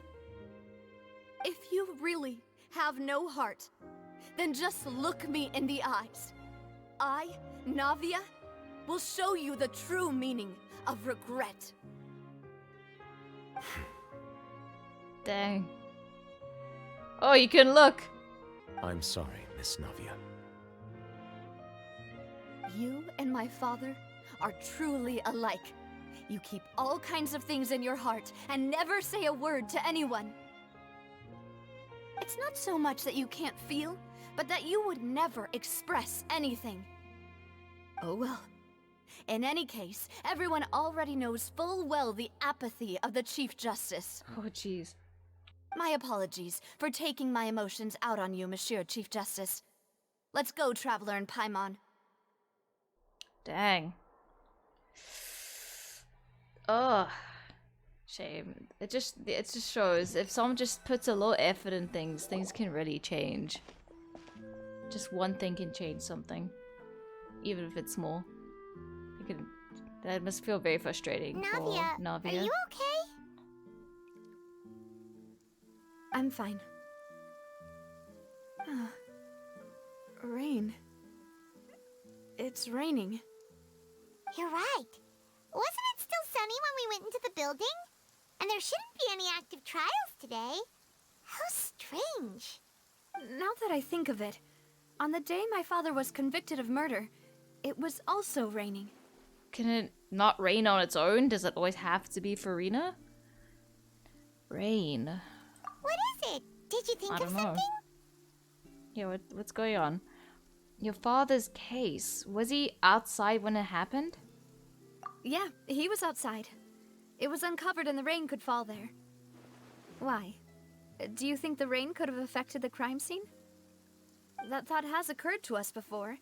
If you really have no heart, then just look me in the eyes. I, Navia, will show you the true meaning of regret. Dang. Oh, you can look. I'm sorry, Miss Navia. You and my father are truly alike. You keep all kinds of things in your heart and never say a word to anyone. It's not so much that you can't feel, but that you would never express anything. Oh well. In any case, everyone already knows full well the apathy of the Chief Justice. Oh, jeez. My apologies for taking my emotions out on you, Monsieur Chief Justice. Let's go, Traveler and Paimon. Dang. Ugh. Shame. It just shows if someone just puts a little effort in things, things can really change. Just one thing can change something. Even if it's small. That must feel very frustrating for Navia. Are you okay? I'm fine. Rain. It's raining. You're right. Wasn't it still sunny when we went into the building? And there shouldn't be any active trials today. How strange. Now that I think of it, on the day my father was convicted of murder, it was also raining. Can it not rain on its own? Does it always have to be for Rena? Rain. What is it? Did you think I of don't know. something? Yeah, what's going on? Your father's case, was he outside when it happened? Yeah, he was outside. It was uncovered and the rain could fall there. Why? Do you think the rain could have affected the crime scene? That thought has occurred to us before.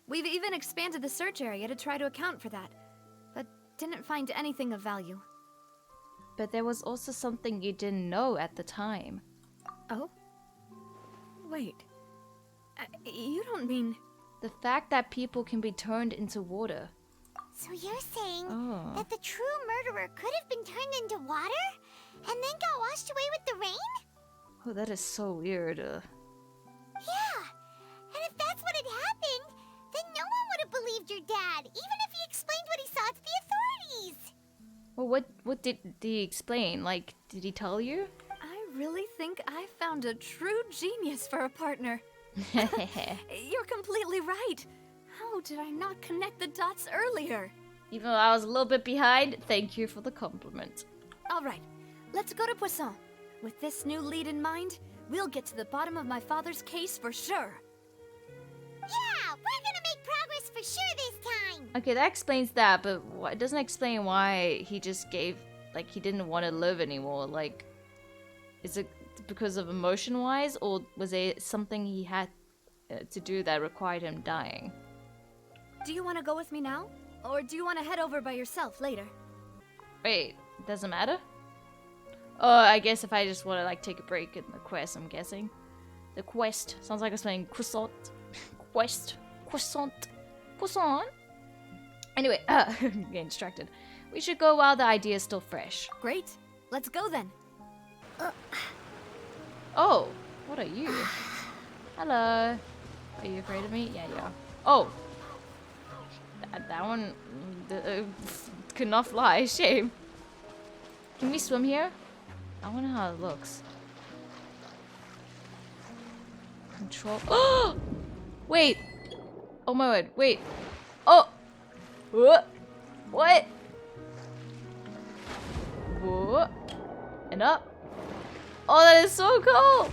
We've even expanded the search area to try to account for that, but didn't find anything of value. But there was also something you didn't know at the time. Oh? Wait. You don't mean... The fact that people can be turned into water. So you're saying Oh. that the true murderer could have been turned into water and then got washed away with the rain? Oh, that is so weird. Yeah. And if that's what had happened, then no one would have believed your dad, even if he explained what he saw to the authorities. Well, what did he explain? Like, did he tell you? I really think I found a true genius for a partner. You're completely right. How did I not connect the dots earlier? Even though I was a little bit behind, thank you for the compliment. All right, let's go to Poisson. With this new lead in mind, we'll get to the bottom of my father's case for sure. Yeah, we're gonna make progress for sure this time. Okay, that explains that, but it doesn't explain why he just gave, like, he didn't want to live anymore. Like, is it because of emotion-wise, or was there something he had to do that required him dying? Do you want to go with me now? Or do you want to head over by yourself later? Wait, doesn't matter? Oh, I guess if I just want to, like, take a break in the quest, I'm guessing. The quest. Sounds like I'm saying croissant. Quest. Croissant. Croissant. Anyway, I'm getting distracted. We should go while the idea is still fresh. Great. Let's go then. Oh, what are you? Hello. Are you afraid of me? Yeah, you are. Oh. That one could not fly. Shame. Can we swim here? I wonder how it looks. Control. Oh! Wait. Oh my word. Wait. Oh. What? What? Whoa. And up. Oh, that is so cool.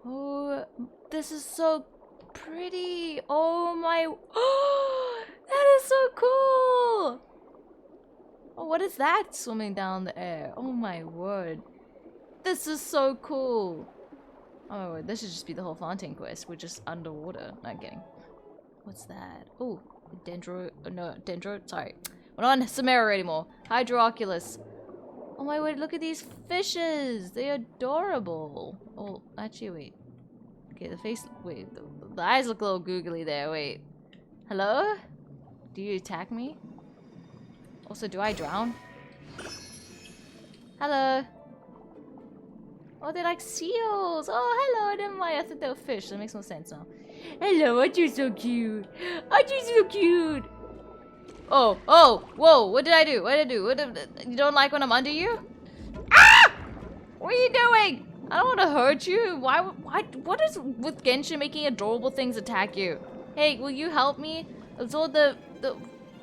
Oh, this is so pretty. Oh my. Oh, that is so cool. Oh, what is that swimming down the air? Oh my word. This is so cool. Oh my word, this should just be the whole Fontaine Quest. We're just underwater. Not kidding. What's that? Oh, Dendro. Sorry. We're not in Samara anymore. Hydroculus. Oh my word, look at these fishes. They're adorable. Oh, actually, wait. Okay, the face. Wait, the eyes look a little googly there. Wait. Hello? Do you attack me? Also, do I drown? Hello. Oh, they're like seals. Oh, hello. Never mind. I thought they were fish. That makes no sense now. Hello, aren't you so cute? Aren't you so cute? Oh, oh, whoa. What did I do? What did I do? You don't like when I'm under you? Ah! What are you doing? I don't want to hurt you. What is with Genshin making adorable things attack you? Hey, will you help me absorb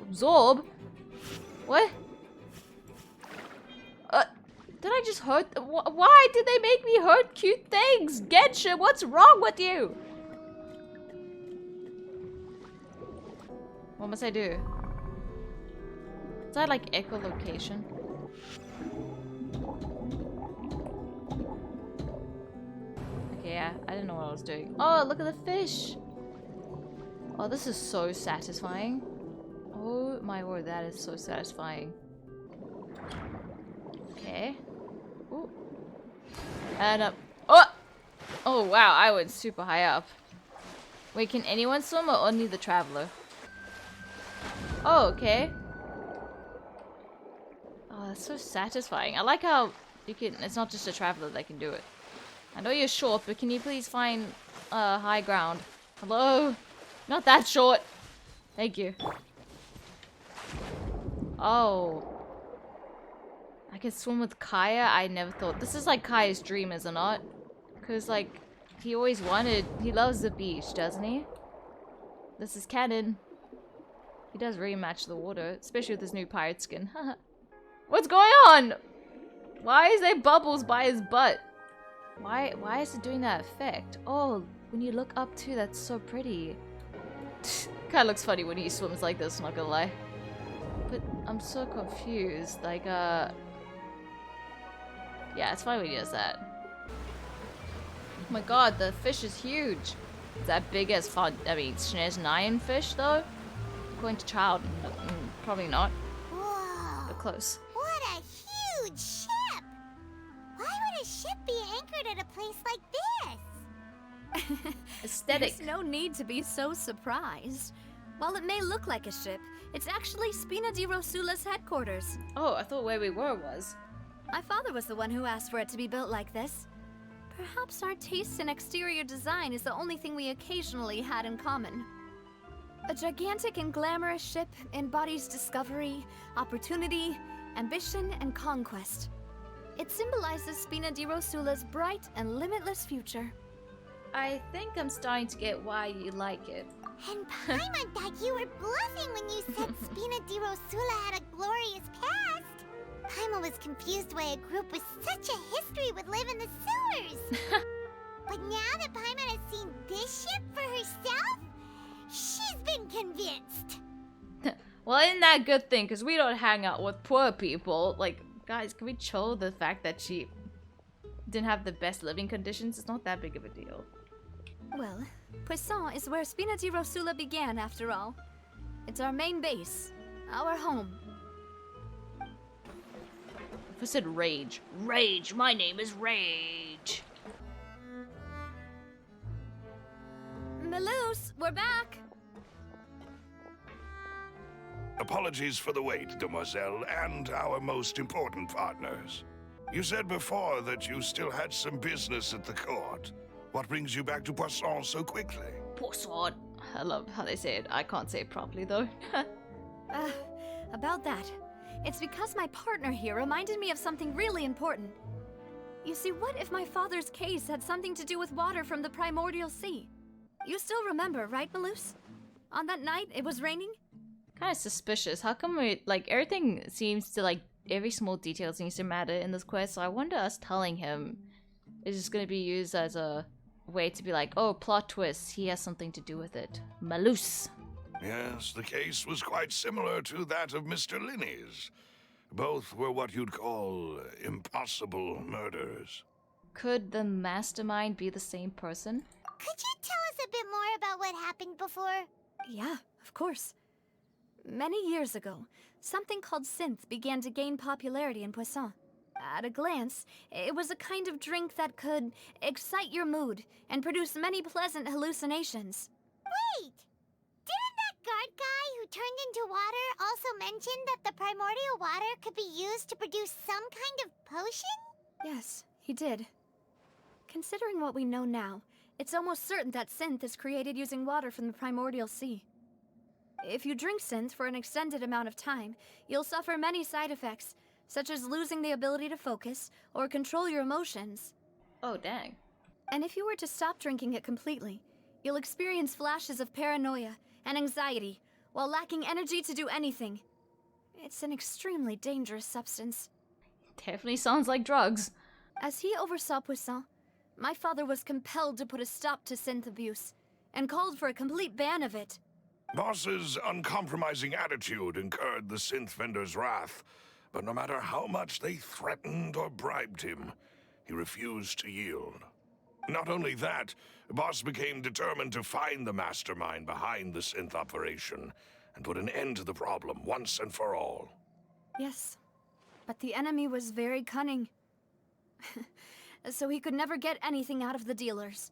absorb? What? Did I just hurt? Why did they make me hurt cute things? Genshin, what's wrong with you? What must I do? Is that like echolocation? Okay, yeah, I didn't know what I was doing. Oh, look at the fish. Oh, this is so satisfying. Oh my word, that is so satisfying. Okay. Ooh. And up. Oh! Oh wow, I went super high up. Wait, can anyone swim or only the traveler? Oh, okay. Oh, that's so satisfying. I like how you can, it's not just a traveler that can do it. I know you're short, but can you please find high ground? Hello? Not that short. Thank you. Oh. I can swim with Kaya? I never thought. This is like Kaya's dream, is it not? Because, like, he always wanted... He loves the beach, doesn't he? This is canon. He does really match the water, especially with his new pirate skin. What's going on? Why is there bubbles by his butt? Why is it doing that effect? Oh, when you look up too, that's so pretty. Kinda looks funny when he swims like this, not gonna lie. But I'm so confused. Like, yeah, it's fine when he does that. Oh my god, the fish is huge. Is that big as Schnez 9 fish though? According to Child, probably not. Whoa. But close. What a huge ship! Why would a ship be anchored at a place like this? Aesthetic. There's no need to be so surprised. While it may look like a ship, it's actually Spina di Rosula's headquarters. Oh, I thought where we were was. My father was the one who asked for it to be built like this. Perhaps our taste in exterior design is the only thing we occasionally had in common. A gigantic and glamorous ship embodies discovery, opportunity, ambition, and conquest. It symbolizes Spina di Rosula's bright and limitless future. I think I'm starting to get why you like it. And Paimon thought you were bluffing when you said Spina di Rosula had a glorious past. Paimon was confused why a group with such a history would live in the sewers. But now that Paimon has seen this ship for herself, she's been convinced. Well, isn't that a good thing? Because we don't hang out with poor people. Like, guys, can we chill the fact that she didn't have the best living conditions? It's not that big of a deal. Well, Poisson is where Spina di Rosula began, after all. It's our main base, our home. If I said Rage. Rage! My name is Rage! Maloose, we're back! Apologies for the wait, demoiselle, and our most important partners. You said before that you still had some business at the court. What brings you back to Poisson so quickly? Poisson. I love how they say it. I can't say it properly, though. About that. It's because my partner here reminded me of something really important. You see, what if my father's case had something to do with water from the primordial sea? You still remember, right, Maloose? On that night, it was raining? Kind of suspicious. How come we, like, everything seems to, like, every small detail seems to matter in this quest, so I wonder us telling him is just going to be used as a way to be like, oh, plot twist, he has something to do with it. Maloose. Yes, the case was quite similar to that of Mr. Linney's. Both were what you'd call impossible murders. Could the mastermind be the same person? Could you tell us a bit more about what happened before? Yeah, of course. Many years ago, something called synth began to gain popularity in Poisson. At a glance, it was a kind of drink that could excite your mood and produce many pleasant hallucinations. Wait! Didn't that guard guy who turned into water also mentioned that the primordial water could be used to produce some kind of potion? Yes, he did. Considering what we know now, it's almost certain that synth is created using water from the primordial sea. If you drink synth for an extended amount of time, you'll suffer many side effects, such as losing the ability to focus or control your emotions. Oh, dang. And if you were to stop drinking it completely, you'll experience flashes of paranoia and anxiety while lacking energy to do anything. It's an extremely dangerous substance. Definitely sounds like drugs. As he oversaw Poisson, my father was compelled to put a stop to synth abuse and called for a complete ban of it. Boss's uncompromising attitude incurred the synth vendor's wrath, but no matter how much they threatened or bribed him, he refused to yield. Not only that, Boss became determined to find the mastermind behind the synth operation and put an end to the problem once and for all. Yes, but the enemy was very cunning. So he could never get anything out of the dealers,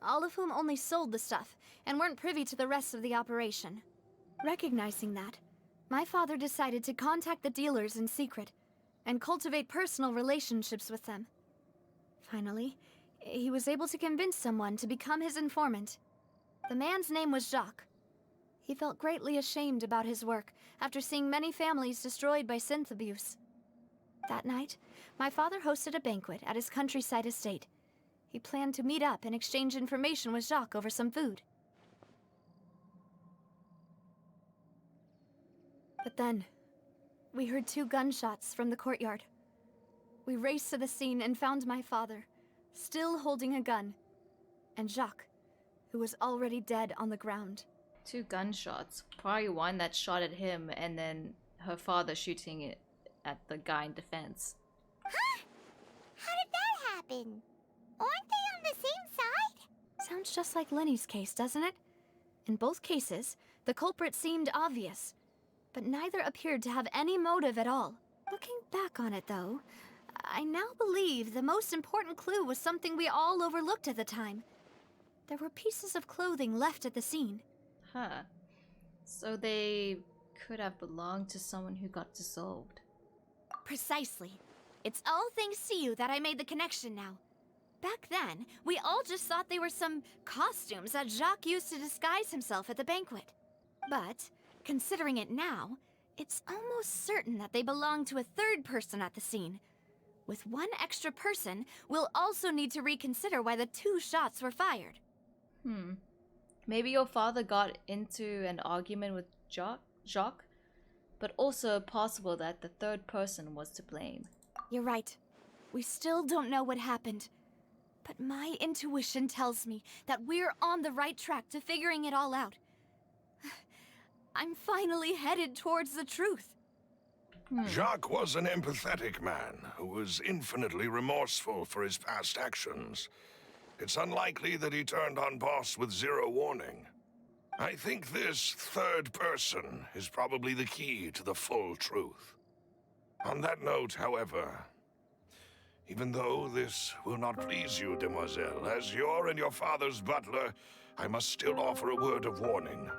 all of whom only sold the stuff and weren't privy to the rest of the operation. Recognizing that, my father decided to contact the dealers in secret and cultivate personal relationships with them. Finally, he was able to convince someone to become his informant. The man's name was Jacques. He felt greatly ashamed about his work after seeing many families destroyed by synth abuse. That night, my father hosted a banquet at his countryside estate. He planned to meet up and exchange information with Jacques over some food. But then, we heard 2 gunshots from the courtyard. We raced to the scene and found my father, still holding a gun, and Jacques, who was already dead on the ground. 2 gunshots. Probably one that shot at him and then her father shooting it at the guy in defense. Huh? How did that happen? Aren't they on the same side? Sounds just like Lenny's case, doesn't it? In both cases, the culprit seemed obvious, but neither appeared to have any motive at all. Looking back on it, though, I now believe the most important clue was something we all overlooked at the time. There were pieces of clothing left at the scene. Huh. So they could have belonged to someone who got dissolved. Precisely. It's all thanks to you that I made the connection now. Back then, we all just thought they were some costumes that Jacques used to disguise himself at the banquet. But, considering it now, it's almost certain that they belong to a third person at the scene. With one extra person, we'll also need to reconsider why the 2 shots were fired. Maybe your father got into an argument with Jacques, but also possible that the third person was to blame. You're right. We still don't know what happened. But my intuition tells me that we're on the right track to figuring it all out. I'm finally headed towards the truth. Jacques was an empathetic man who was infinitely remorseful for his past actions. It's unlikely that he turned on Boss with 0 warning. I think this third person is probably the key to the full truth. On that note, however, even though this will not please you, demoiselle, as your and your father's butler, I must still offer a word of warning.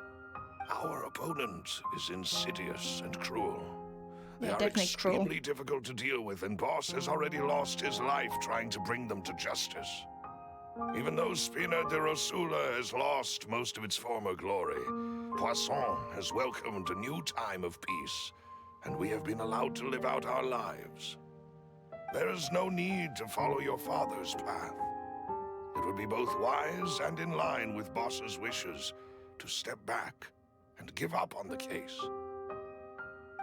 Our opponent is insidious and cruel. They are extremely difficult to deal with, and Boss has already lost his life trying to bring them to justice. Even though Spina de Rosula has lost most of its former glory, Poisson has welcomed a new time of peace, and we have been allowed to live out our lives. There is no need to follow your father's path. It would be both wise and in line with Boss's wishes to step back and give up on the case.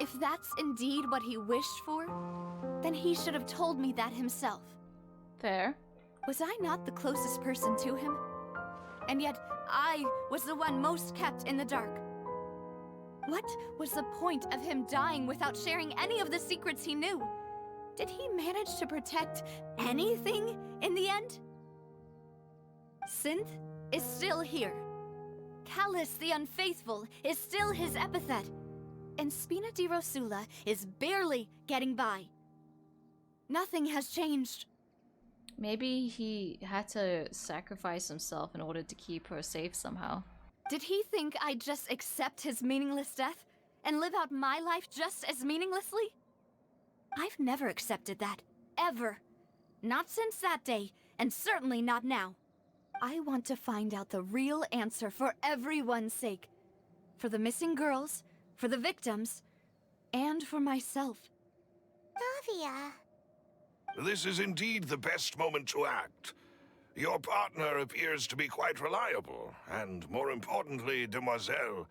If that's indeed what he wished for, then he should have told me that himself. Fair. Was I not the closest person to him? And yet, I was the one most kept in the dark. What was the point of him dying without sharing any of the secrets he knew? Did he manage to protect anything in the end? Synth is still here. Callus the Unfaithful is still his epithet. And Spina di Rosula is barely getting by. Nothing has changed. Maybe he had to sacrifice himself in order to keep her safe somehow. Did he think I'd just accept his meaningless death and live out my life just as meaninglessly? I've never accepted that. Ever. Not since that day, and certainly not now. I want to find out the real answer for everyone's sake. For the missing girls, for the victims, and for myself. Navia. This is indeed the best moment to act. Your partner appears to be quite reliable, and more importantly, Demoiselle,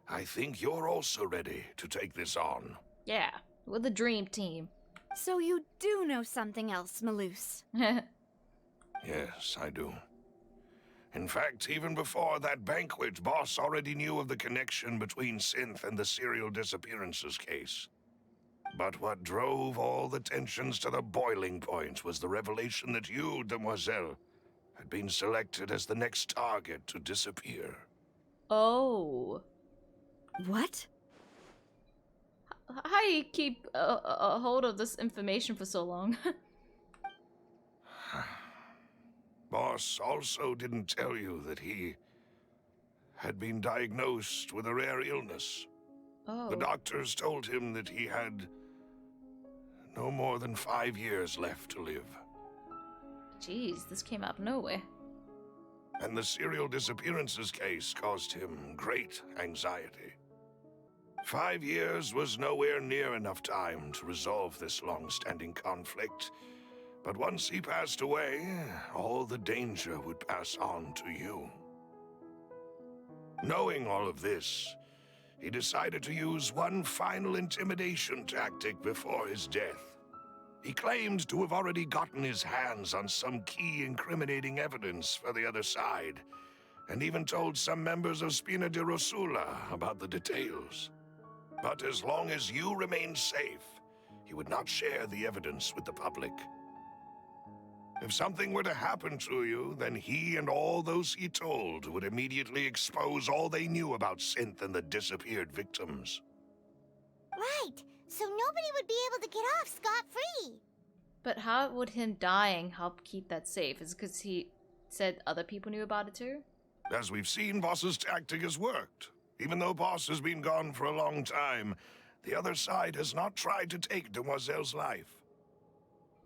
I think you're also ready to take this on. Yeah, we're the dream team. So you do know something else, Malus. Yes, I do. In fact, even before that banquet, Boss already knew of the connection between Synth and the serial disappearances case. But what drove all the tensions to the boiling point was the revelation that you, Demoiselle, had been selected as the next target to disappear. Oh. What? How do you keep a hold of this information for so long? Boss also didn't tell you that he had been diagnosed with a rare illness. Oh. The doctors told him that he had no more than 5 years left to live. Jeez, this came out of nowhere. And the serial disappearances case caused him great anxiety. 5 years was nowhere near enough time to resolve this long-standing conflict. But once he passed away, all the danger would pass on to you. Knowing all of this, he decided to use one final intimidation tactic before his death. He claimed to have already gotten his hands on some key incriminating evidence for the other side, and even told some members of Spina di Rosula about the details. But as long as you remained safe, he would not share the evidence with the public. If something were to happen to you, then he and all those he told would immediately expose all they knew about Synth and the disappeared victims. Right, so nobody would be able to get off scot-free. But how would him dying help keep that safe? Is it because he said other people knew about it too? As we've seen, Boss's tactic has worked. Even though Boss has been gone for a long time, the other side has not tried to take Demoiselle's life.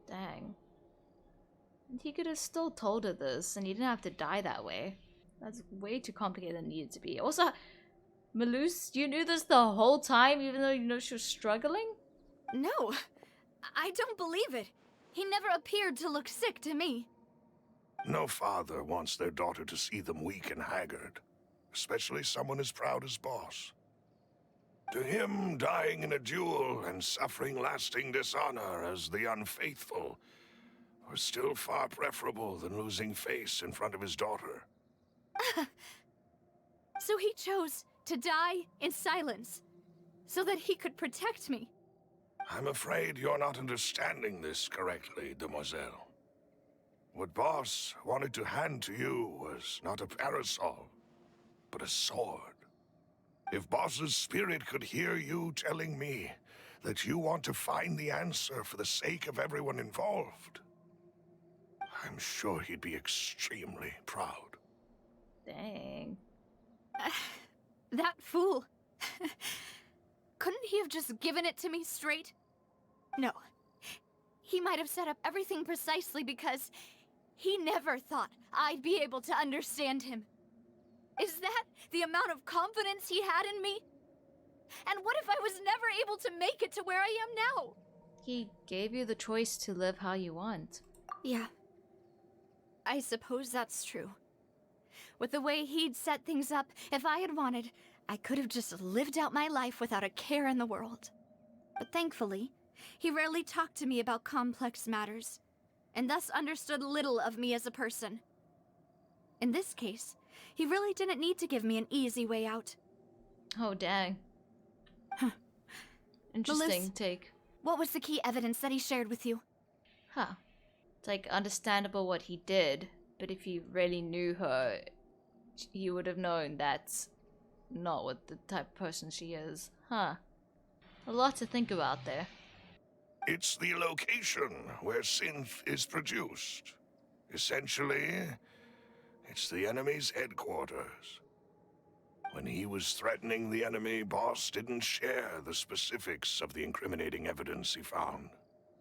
Dang. And he could have still told her this, and he didn't have to die that way. That's way too complicated than it needed to be. Also, Malus, you knew this the whole time, even though you know she was struggling? No, I don't believe it. He never appeared to look sick to me. No father wants their daughter to see them weak and haggard, especially someone as proud as Boss. To him, dying in a duel and suffering lasting dishonor as the unfaithful were still far preferable than losing face in front of his daughter. So he chose to die in silence, so that he could protect me. I'm afraid you're not understanding this correctly, Demoiselle. What Boss wanted to hand to you was not a parasol, but a sword. If Boss's spirit could hear you telling me that you want to find the answer for the sake of everyone involved, I'm sure he'd be extremely proud. Dang. That fool. Couldn't he have just given it to me straight? No. He might have set up everything precisely because he never thought I'd be able to understand him. Is that the amount of confidence he had in me? And what if I was never able to make it to where I am now? He gave you the choice to live how you want. Yeah. I suppose that's true. With the way he'd set things up, if I had wanted, I could have just lived out my life without a care in the world. But thankfully, he rarely talked to me about complex matters, and thus understood little of me as a person. In this case, he really didn't need to give me an easy way out. Oh, dang. Interesting Malus, take. What was the key evidence that he shared with you? Huh. It's like understandable what he did, but if you really knew her, you would have known that's not what the type of person she is. Huh. A lot to think about there. It's the location where Synth is produced. Essentially, it's the enemy's headquarters. When he was threatening the enemy, Boss didn't share the specifics of the incriminating evidence he found.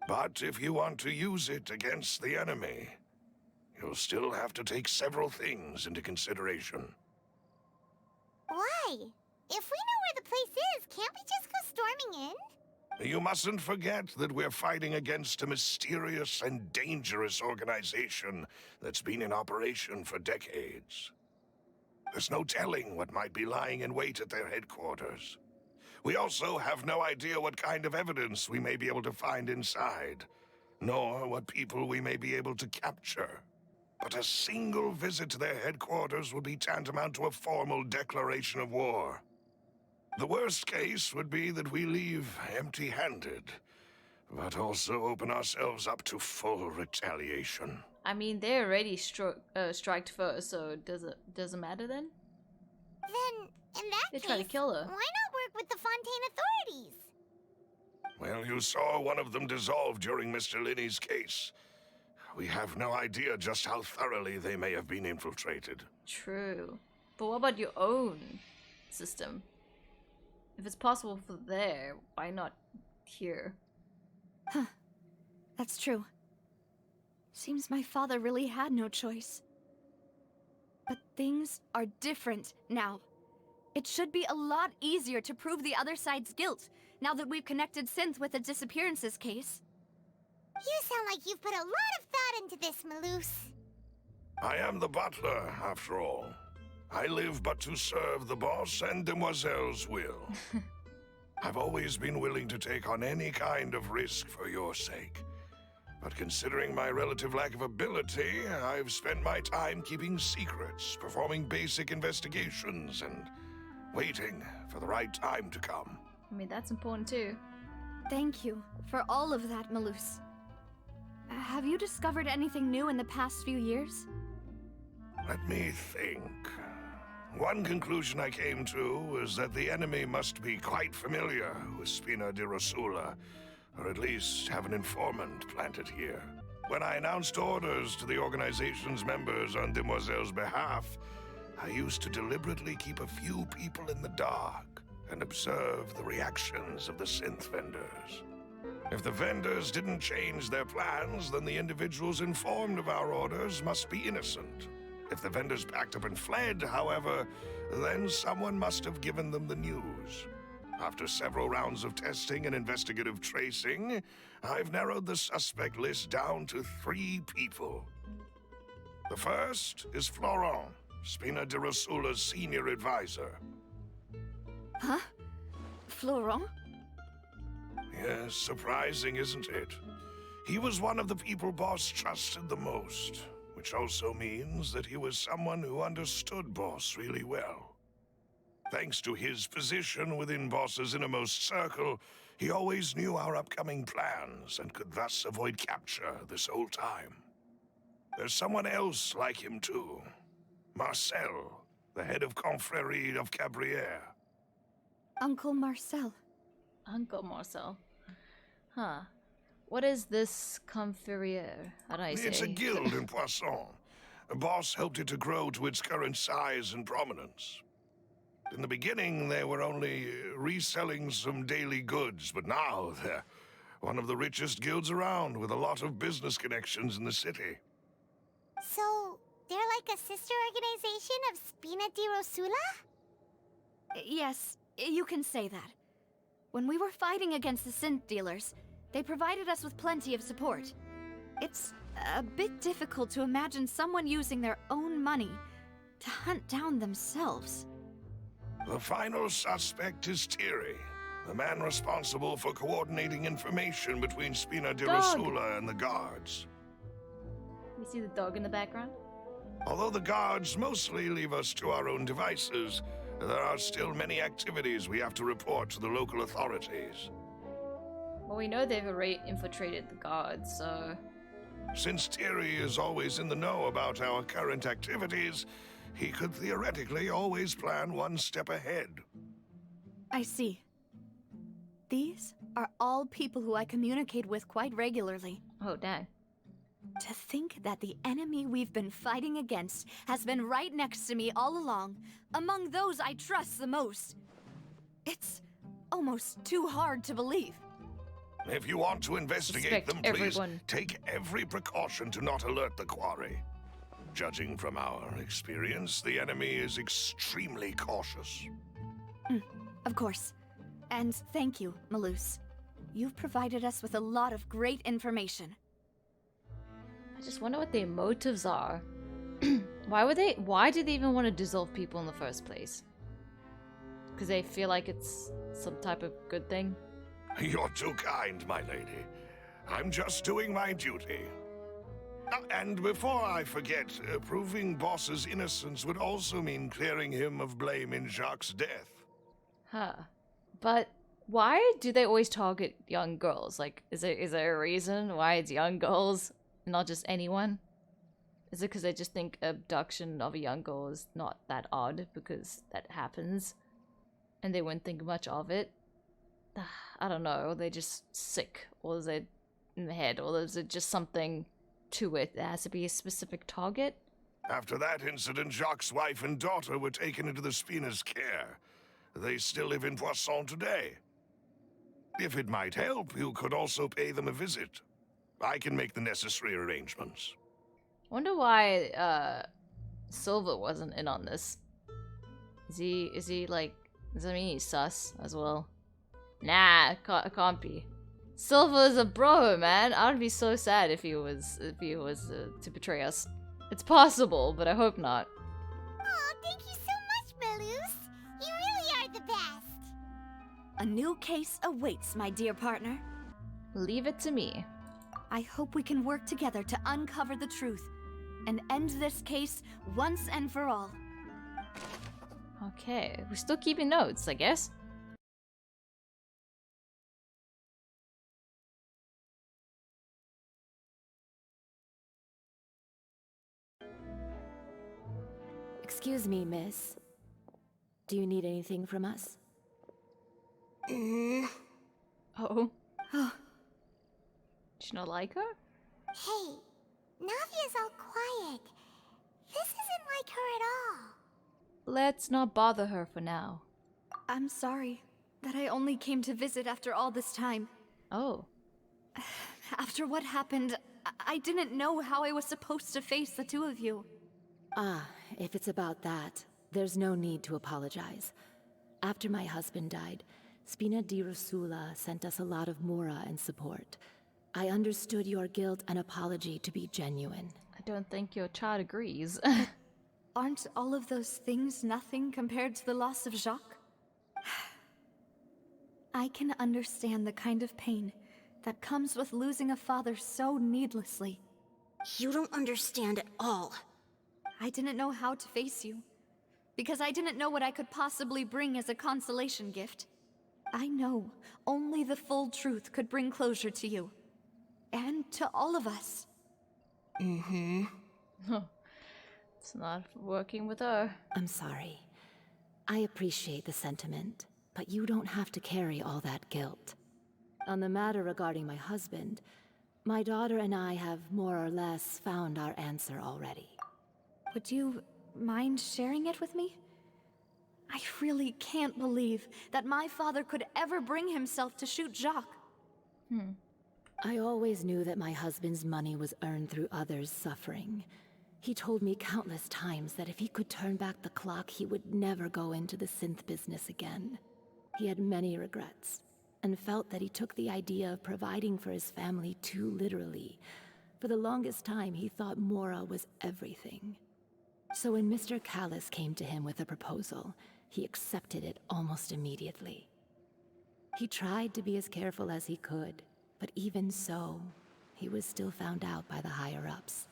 But if you want to use it against the enemy, you'll still have to take several things into consideration. Why? If we know where the place is, can't we just go storming in? You mustn't forget that we're fighting against a mysterious and dangerous organization that's been in operation for decades. There's no telling what might be lying in wait at their headquarters. We also have no idea what kind of evidence we may be able to find inside, nor what people we may be able to capture. But a single visit to their headquarters would be tantamount to a formal declaration of war. The worst case would be that we leave empty-handed, but also open ourselves up to full retaliation. I mean, they already striked first, so doesn't matter then? Then, in that They case, try to kill her. why not work with the Fontaine authorities? Well, you saw one of them dissolve during Mr. Linney's case. We have no idea just how thoroughly they may have been infiltrated. True. But what about your own system? If it's possible for there, why not here? Huh. That's true. Seems my father really had no choice. But things are different now. It should be a lot easier to prove the other side's guilt, now that we've connected Synth with the disappearances case. You sound like you've put a lot of thought into this, Maloose. I am the butler, after all. I live but to serve the boss and Demoiselle's will. I've always been willing to take on any kind of risk for your sake. But considering my relative lack of ability, I've spent my time keeping secrets, performing basic investigations, and waiting for the right time to come. I mean, that's important too. Thank you for all of that, Maloose. Have you discovered anything new in the past few years? Let me think. One conclusion I came to was that the enemy must be quite familiar with Spina di Rosula, or at least have an informant planted here. When I announced orders to the organization's members on Demoiselle's behalf, I used to deliberately keep a few people in the dark and observe the reactions of the synth vendors. If the vendors didn't change their plans, then the individuals informed of our orders must be innocent. If the vendors packed up and fled, however, then someone must have given them the news. After several rounds of testing and investigative tracing, I've narrowed the suspect list down to 3 people. The first is Florent, Spina di Rosula's senior advisor. Huh? Florent? Yes, surprising, isn't it? He was one of the people Boss trusted the most, which also means that he was someone who understood Boss really well. Thanks to his position within Boss's innermost circle, he always knew our upcoming plans and could thus avoid capture this whole time. There's someone else like him too. Marcel, the head of Confrérie of Cabrières. Uncle Marcel. Uncle Marcel. Huh. What is this Confrérie? How do I say? It's a guild in Poisson. Boss helped it to grow to its current size and prominence. In the beginning, they were only reselling some daily goods, but now they're one of the richest guilds around, with a lot of business connections in the city. So, they're like a sister organization of Spina di Rosula? Yes, you can say that. When we were fighting against the synth dealers, they provided us with plenty of support. It's a bit difficult to imagine someone using their own money to hunt down themselves. The final suspect is Thierry, the man responsible for coordinating information between Spina di Dog. Rosula and the guards. You see the dog in the background? Although the guards mostly leave us to our own devices, there are still many activities we have to report to the local authorities. Well, we know they've already infiltrated the guards, so... Since Thierry is always in the know about our current activities, he could theoretically always plan one step ahead. I see. These are all people who I communicate with quite regularly. Oh, dang. To think that the enemy we've been fighting against has been right next to me all along, among those I trust the most. It's almost too hard to believe. If you want to investigate Suspect them, please everyone. take every precaution to not alert the quarry. Judging from our experience, the enemy is extremely cautious. Of course. And thank you, Malus. You've provided us with a lot of great information. I just wonder what their motives are. Why do they even want to dissolve people in the first place? Because they feel like it's some type of good thing? You're too kind, my lady. I'm just doing my duty. And before I forget, proving Boss's innocence would also mean clearing him of blame in Jacques' death. Huh. But why do they always target young girls? Like, is there a reason why it's young girls, not just anyone? Is it because they just think abduction of a young girl is not that odd because that happens, and they wouldn't think much of it? I don't know. Or they're just sick, or is it in the head, or is it just something to it that has to be a specific target? After that incident, Jacques' wife and daughter were taken into the Spina's care. They still live in Poisson today. If it might help, you could also pay them a visit. I can make the necessary arrangements. Wonder why Silver wasn't in on this. Is he like, does that mean he's sus as well? Nah, it can't be. Silver's a bro, man. I would be so sad if he was to betray us. It's possible, but I hope not. Oh, thank you so much, Malus. You really are the best. A new case awaits, my dear partner. Leave it to me. I hope we can work together to uncover the truth and end this case once and for all. Okay, we're still keeping notes, I guess. Excuse me, miss. Do you need anything from us? Oh. Did you not like her? Hey, Navia's all quiet. This isn't like her at all. Let's not bother her for now. I'm sorry that I only came to visit after all this time. Oh. After what happened, I didn't know how I was supposed to face the two of you. Ah, if it's about that, there's no need to apologize. After my husband died, Spina di Rosula sent us a lot of mora and support. I understood your guilt and apology to be genuine. I don't think your child agrees. Aren't all of those things nothing compared to the loss of Jacques? I can understand the kind of pain that comes with losing a father so needlessly. You don't understand at all. I didn't know how to face you, because I didn't know what I could possibly bring as a consolation gift. I know only the full truth could bring closure to you, and to all of us. It's not working with her. I'm sorry. I appreciate the sentiment, but you don't have to carry all that guilt. On the matter regarding my husband, my daughter and I have more or less found our answer already. Would you mind sharing it with me? I really can't believe that my father could ever bring himself to shoot Jacques. I always knew that my husband's money was earned through others' suffering. He told me countless times that if he could turn back the clock, he would never go into the synth business again. He had many regrets, and felt that he took the idea of providing for his family too literally. For the longest time, he thought Mora was everything. So when Mr. Callis came to him with a proposal, he accepted it almost immediately. He tried to be as careful as he could, but even so, he was still found out by the higher-ups.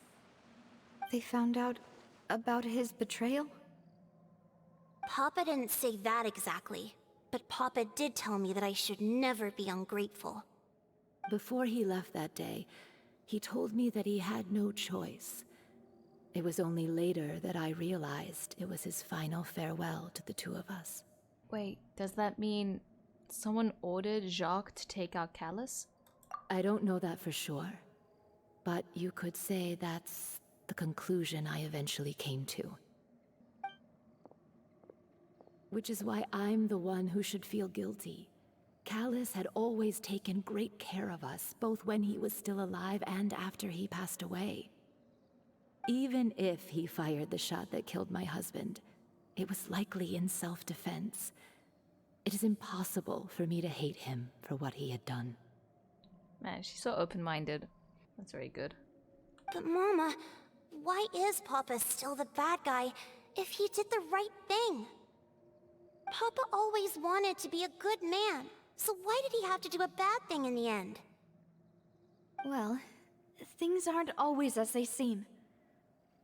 They found out about his betrayal? Papa didn't say that exactly, but Papa did tell me that I should never be ungrateful. Before he left that day, he told me that he had no choice. It was only later that I realized it was his final farewell to the two of us. Wait, does that mean someone ordered Jacques to take out Callis? I don't know that for sure, but you could say that's the conclusion I eventually came to. Which is why I'm the one who should feel guilty. Callus had always taken great care of us, both when he was still alive and after he passed away. Even if he fired the shot that killed my husband, it was likely in self-defense. It is impossible for me to hate him for what he had done. Man, she's so open-minded. That's very good. But Mama, why is Papa still the bad guy if he did the right thing? Papa always wanted to be a good man, so why did he have to do a bad thing in the end? Well, things aren't always as they seem.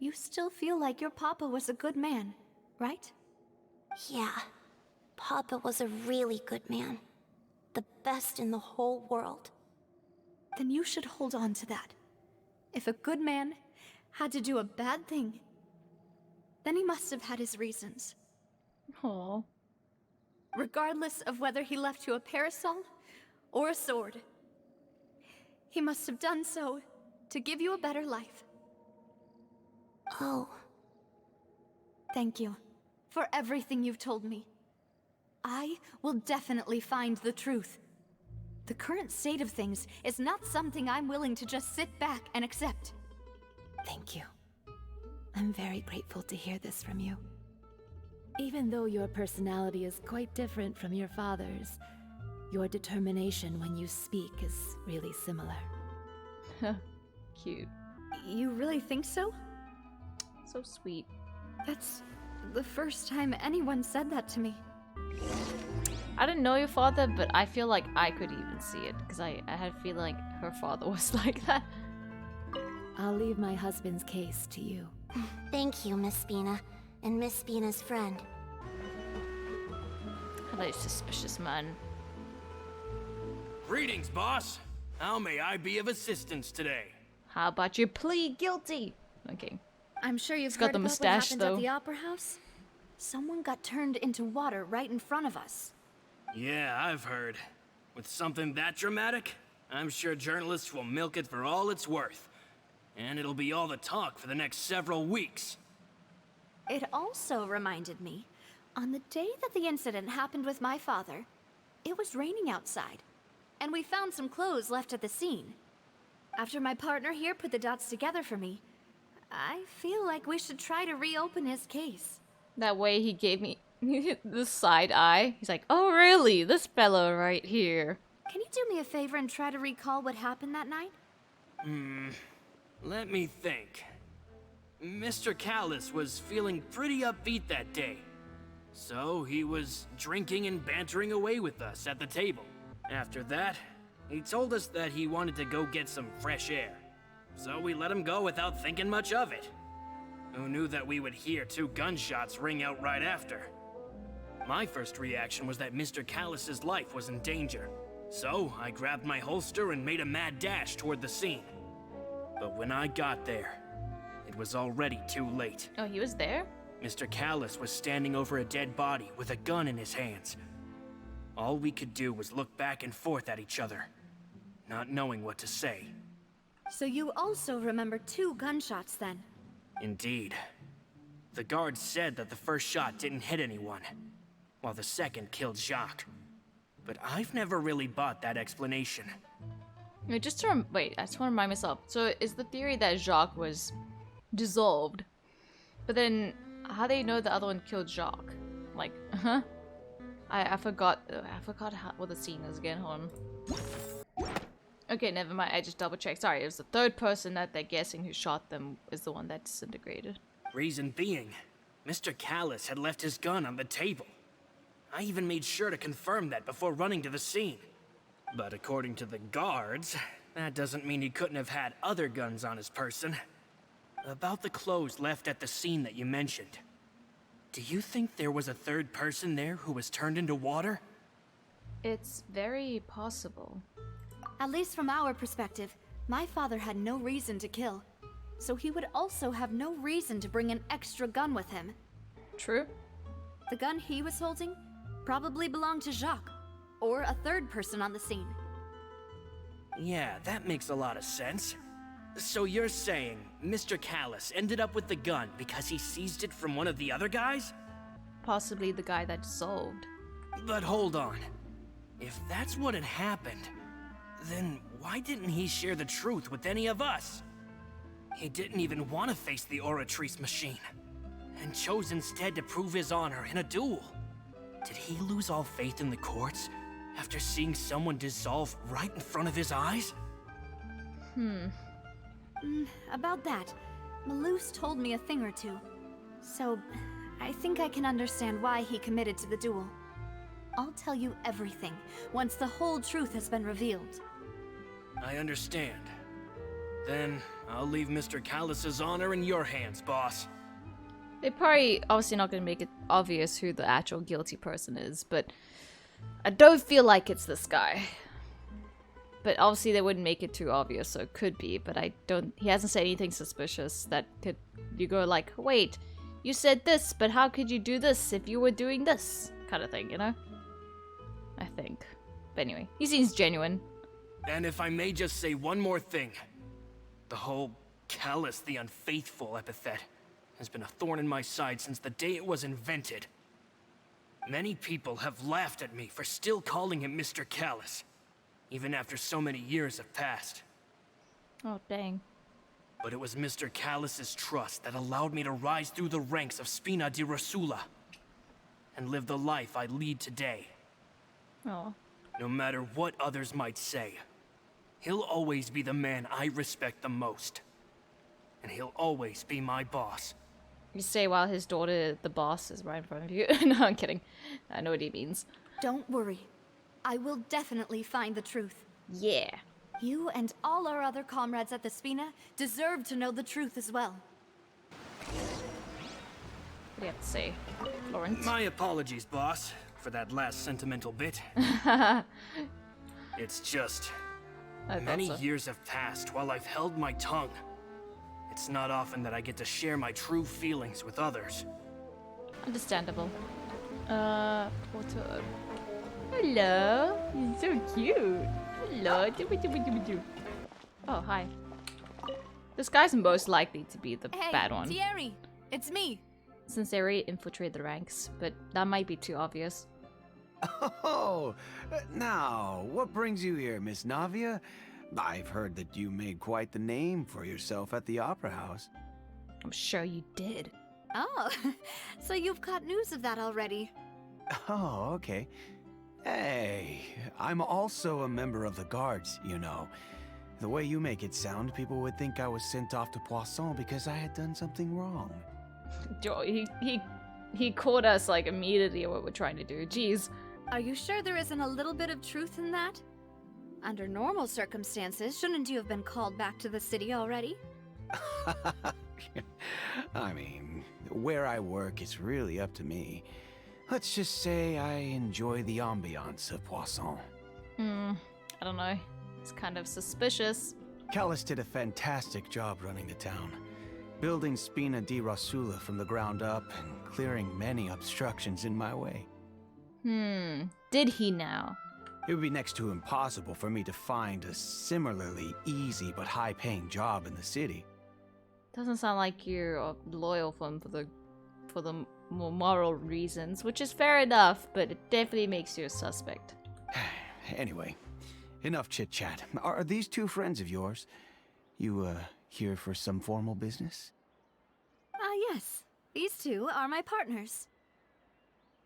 You still feel like your Papa was a good man, right? Yeah, Papa was a really good man. The best in the whole world. Then you should hold on to that. If a good man had to do a bad thing, then he must have had his reasons. Aww. Regardless of whether he left you a parasol or a sword. He must have done so to give you a better life. Oh. Thank you for everything you've told me. I will definitely find the truth. The current state of things is not something I'm willing to just sit back and accept. Thank you. I'm very grateful to hear this from you. Even though your personality is quite different from your father's, your determination when you speak is really similar. Cute. You really think so? So sweet. That's the first time anyone said that to me. I didn't know your father, but I feel like I could even see it, because I had a feeling like her father was like that. I'll leave my husband's case to you. Thank you, Miss Spina, and Miss Spina's friend. Hello, suspicious man. Greetings, boss. How may I be of assistance today? How about you plead guilty? Okay. I'm sure you've He's got heard the about mustache, what happened though. at the Opera House. Someone got turned into water right in front of us. Yeah, I've heard. With something that dramatic, I'm sure journalists will milk it for all it's worth. And it'll be all the talk for the next several weeks. It also reminded me, on the day that the incident happened with my father, it was raining outside, and we found some clothes left at the scene. After my partner here put the dots together for me, I feel like we should try to reopen his case. That way he gave me the side eye. He's like, oh really? This fellow right here. Can you do me a favor and try to recall what happened that night? Let me think. Mr. Callus was feeling pretty upbeat that day. So he was drinking and bantering away with us at the table. After that, he told us that he wanted to go get some fresh air. So we let him go without thinking much of it. Who knew that we would hear 2 gunshots ring out right after? My first reaction was that Mr. Callus's life was in danger. So I grabbed my holster and made a mad dash toward the scene. But when I got there, it was already too late. Oh, he was there? Mr. Callus was standing over a dead body with a gun in his hands. All we could do was look back and forth at each other, not knowing what to say. So you also remember 2 gunshots then? Indeed. The guard said that the first shot didn't hit anyone, while the second killed Jacques. But I've never really bought that explanation. Wait, just to wait, I just want to remind myself. So is the theory that Jacques was dissolved, but then how do you know the other one killed Jacques? Like, I forgot what the scene is again. Hold on. Okay, never mind. I just double checked. Sorry, it was the third person that they're guessing who shot them is the one that disintegrated. Reason being, Mr. Callus had left his gun on the table. I even made sure to confirm that before running to the scene. But according to the guards, that doesn't mean he couldn't have had other guns on his person. About the clothes left at the scene that you mentioned. Do you think there was a third person there who was turned into water? It's very possible. At least from our perspective, my father had no reason to kill. So he would also have no reason to bring an extra gun with him. True. The gun he was holding probably belonged to Jacques, or a third person on the scene. Yeah, that makes a lot of sense. So you're saying Mr. Callus ended up with the gun because he seized it from one of the other guys? Possibly the guy that dissolved. But hold on. If that's what had happened, then why didn't he share the truth with any of us? He didn't even want to face the Oratrice machine, and chose instead to prove his honor in a duel. Did he lose all faith in the courts after seeing someone dissolve right in front of his eyes? About that, Malus told me a thing or two. So, I think I can understand why he committed to the duel. I'll tell you everything, once the whole truth has been revealed. I understand. Then, I'll leave Mr. Callus's honor in your hands, boss. They're probably obviously not going to make it obvious who the actual guilty person is, but I don't feel like it's this guy. But obviously they wouldn't make it too obvious, so it could be, but he hasn't said anything suspicious that could, you go like, wait, you said this, but how could you do this if you were doing this? Kind of thing, you know? I think. But anyway, he seems genuine. And if I may just say one more thing. The whole Callus the Unfaithful epithet has been a thorn in my side since the day it was invented. Many people have laughed at me for still calling him Mr. Callus, even after so many years have passed. Oh, dang. But it was Mr. Callus's trust that allowed me to rise through the ranks of Spina di Rosula and live the life I lead today. Oh. No matter what others might say, he'll always be the man I respect the most. And he'll always be my boss. You say while his daughter, the boss, is right in front of you. No, I'm kidding. I know what he means. Don't worry. I will definitely find the truth. Yeah. You and all our other comrades at the Spina deserve to know the truth as well. What do you have to say, Florence? My apologies, boss, for that last sentimental bit. It's just... many years have passed while I've held my tongue. It's not often that I get to share my true feelings with others. Understandable. Photo. Hello. You're so cute. Hello. Oh, hi. This guy's most likely to be the bad one. Hey, Thierry! It's me! Since they already infiltrated the ranks, but that might be too obvious. Oh, now, what brings you here, Miss Navia? I've heard that you made quite the name for yourself at the Opera House. I'm sure you did. Oh, so you've got news of that already. Oh, okay. Hey, I'm also a member of the guards, you know. The way you make it sound, people would think I was sent off to Poisson because I had done something wrong. He caught us like immediately at what we're trying to do. Jeez. Are you sure there isn't a little bit of truth in that? Under normal circumstances, shouldn't you have been called back to the city already? I mean, where I work is really up to me. Let's just say I enjoy the ambiance of Poisson. I don't know. It's kind of suspicious. Callus did a fantastic job running the town, building Spina di Rosula from the ground up and clearing many obstructions in my way. Did he now? It would be next to impossible for me to find a similarly easy but high-paying job in the city. Doesn't sound like you're loyal for the more moral reasons, which is fair enough, but it definitely makes you a suspect. Anyway, enough chit-chat. Are these two friends of yours? You, here for some formal business? Yes. These two are my partners.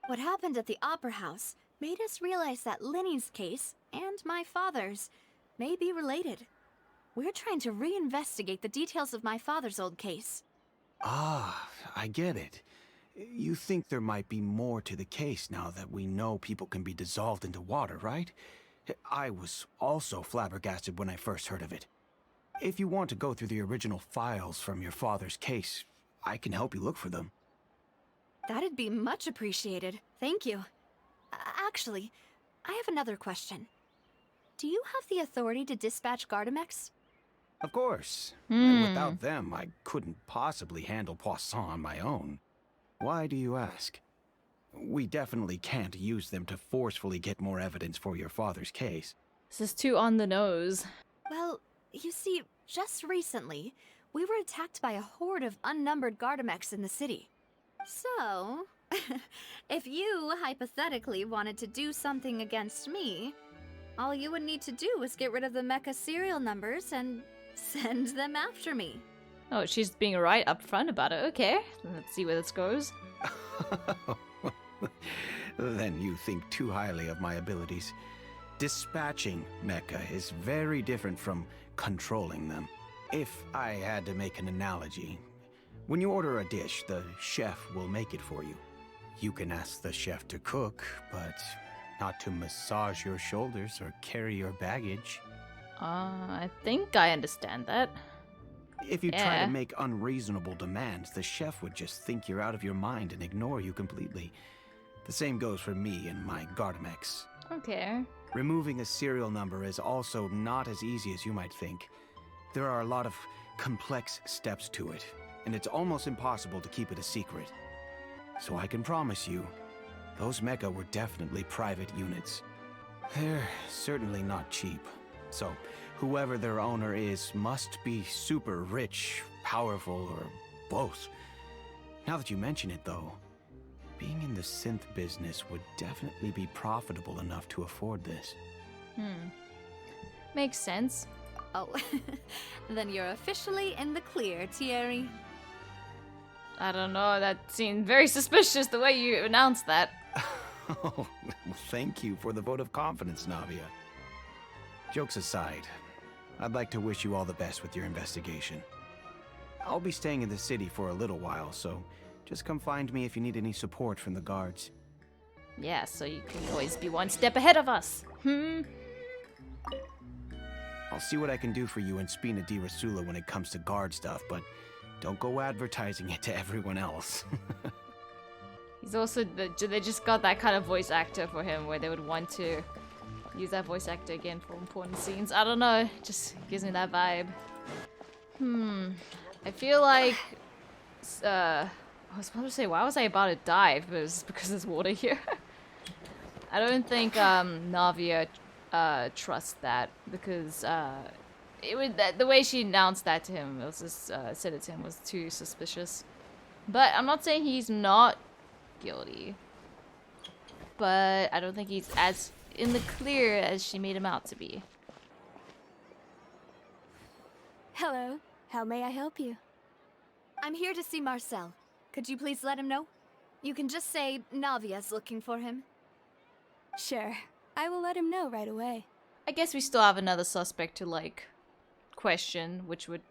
What happened at the Opera House made us realize that Linny's case and my father's may be related. We're trying to reinvestigate the details of my father's old case. Ah, I get it. You think there might be more to the case now that we know people can be dissolved into water, right? I was also flabbergasted when I first heard of it. If you want to go through the original files from your father's case, I can help you look for them. That'd be much appreciated. Thank you. Actually, I have another question. Do you have the authority to dispatch Gardamex? Of course. Without them, I couldn't possibly handle Poisson on my own. Why do you ask? We definitely can't use them to forcefully get more evidence for your father's case. This is too on the nose. Well, You see, just recently, we were attacked by a horde of unnumbered Gardamex in the city. So, if you hypothetically wanted to do something against me, all you would need to do was get rid of the mecha serial numbers and send them after me. Oh, she's being right up front about it. Okay, let's see where this goes. Then you think too highly of my abilities. Dispatching mecha is very different from controlling them. If I had to make an analogy, when you order a dish, the chef will make it for you. You can ask the chef to cook, but not to massage your shoulders or carry your baggage. I think I understand that. If you try to make unreasonable demands, the chef would just think you're out of your mind and ignore you completely. The same goes for me and my Gardamex. Okay. Removing a serial number is also not as easy as you might think. There are a lot of complex steps to it, and it's almost impossible to keep it a secret. So I can promise you, those mecha were definitely private units. They're certainly not cheap. So, whoever their owner is must be super rich, powerful, or both. Now that you mention it, though, being in the synth business would definitely be profitable enough to afford this. Makes sense. Oh, then you're officially in the clear, Thierry. I don't know, that seemed very suspicious the way you announced that. Oh, thank you for the vote of confidence, Navia. Jokes aside, I'd like to wish you all the best with your investigation. I'll be staying in the city for a little while, so just come find me if you need any support from the guards. Yeah, so you can always be one step ahead of us. I'll see what I can do for you in Spina di Rosula when it comes to guard stuff, but don't go advertising it to everyone else. He's also, they just got that kind of voice actor for him where they would want to use that voice actor again for important scenes. I don't know, just gives me that vibe. I feel like, I was about to say, why was I about to dive? But it was because there's water here. I don't think Navia trusts that because it would the way she announced that to him, it was just said it to him, was too suspicious. But I'm not saying he's not guilty, but I don't think he's as in the clear as she made him out to be. Hello, how may I help you? I'm here to see Marcel. Could you please let him know? You can just say Navia's looking for him. Sure, I will let him know right away. I guess we still have another suspect to, like, question, which would,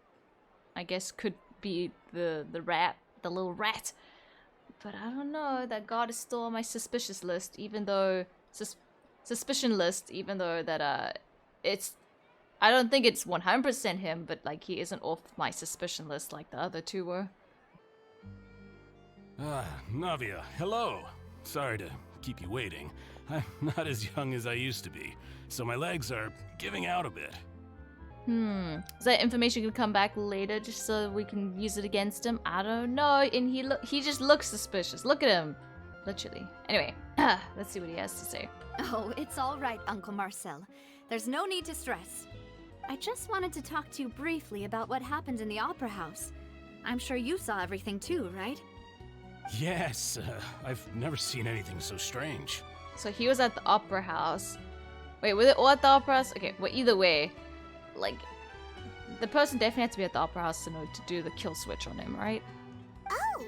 I guess, could be the rat, the little rat. But I don't know, that guard is still on my suspicious list, even though, suspicion list, even though that, it's, I don't think it's 100% him, but, like, he isn't off my suspicion list like the other two were. Navia, hello. Sorry to keep you waiting. I'm not as young as I used to be, so my legs are giving out a bit. Is that information gonna come back later just so we can use it against him? I don't know. And he just looks suspicious. Look at him. Literally. Anyway, let's see what he has to say. Oh, it's all right, Uncle Marcel. There's no need to stress. I just wanted to talk to you briefly about what happened in the Opera House. I'm sure you saw everything too, right? Yes, I've never seen anything so strange. So he was at the Opera House. Wait, was it all at the Opera House? Okay, well, either way, like, the person definitely had to be at the Opera House to know to do the kill switch on him, right? Oh,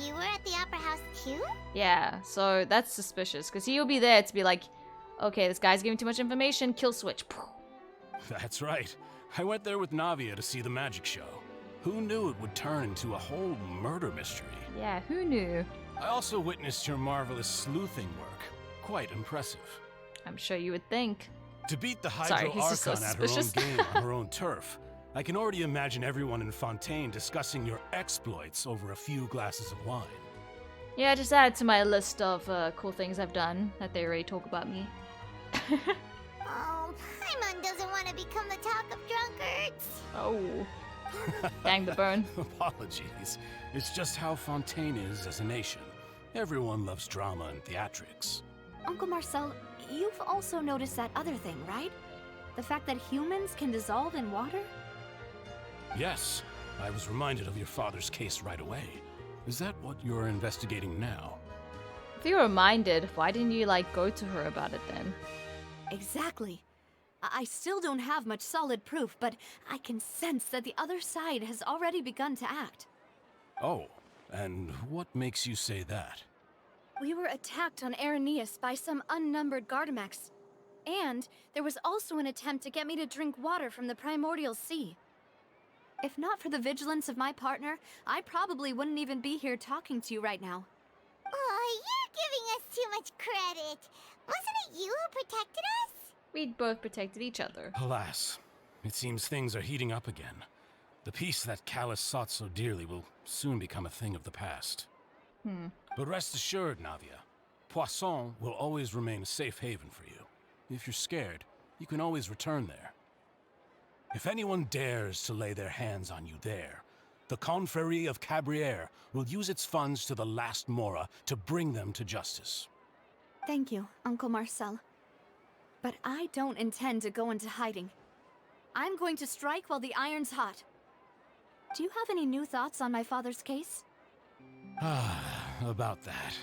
you were at the Opera House too? Yeah, so that's suspicious, because he will be there to be like, okay, this guy's giving too much information, kill switch. That's right. I went there with Navia to see the magic show. Who knew it would turn into a whole murder mystery? Yeah, who knew? I also witnessed your marvelous sleuthing work. Quite impressive. I'm sure you would think. To beat the Hydro Archon at her own game on her own turf, I can already imagine everyone in Fontaine discussing your exploits over a few glasses of wine. Yeah, just add it to my list of cool things I've done that they already talk about me. Oh, Paimon doesn't want to become the talk of drunkards. Oh. Dang the burn. Apologies. It's just how Fontaine is as a nation. Everyone loves drama and theatrics. Uncle Marcel, you've also noticed that other thing, right? The fact that humans can dissolve in water? Yes, I was reminded of your father's case right away. Is that what you're investigating now? If you were reminded, why didn't you, like, go to her about it then? Exactly. I still don't have much solid proof, but I can sense that the other side has already begun to act. Oh, and what makes you say that? We were attacked on Araneus by some unnumbered Gardamex. And there was also an attempt to get me to drink water from the primordial sea. If not for the vigilance of my partner, I probably wouldn't even be here talking to you right now. Oh, you're giving us too much credit. Wasn't it you who protected us? We both protected each other. Alas, it seems things are heating up again. The peace that Callus sought so dearly will soon become a thing of the past. But rest assured, Navia, Poisson will always remain a safe haven for you. If you're scared, you can always return there. If anyone dares to lay their hands on you there, the Confrérie of Cabrières will use its funds to the last Mora to bring them to justice. Thank you, Uncle Marcel. But I don't intend to go into hiding. I'm going to strike while the iron's hot. Do you have any new thoughts on my father's case? About that.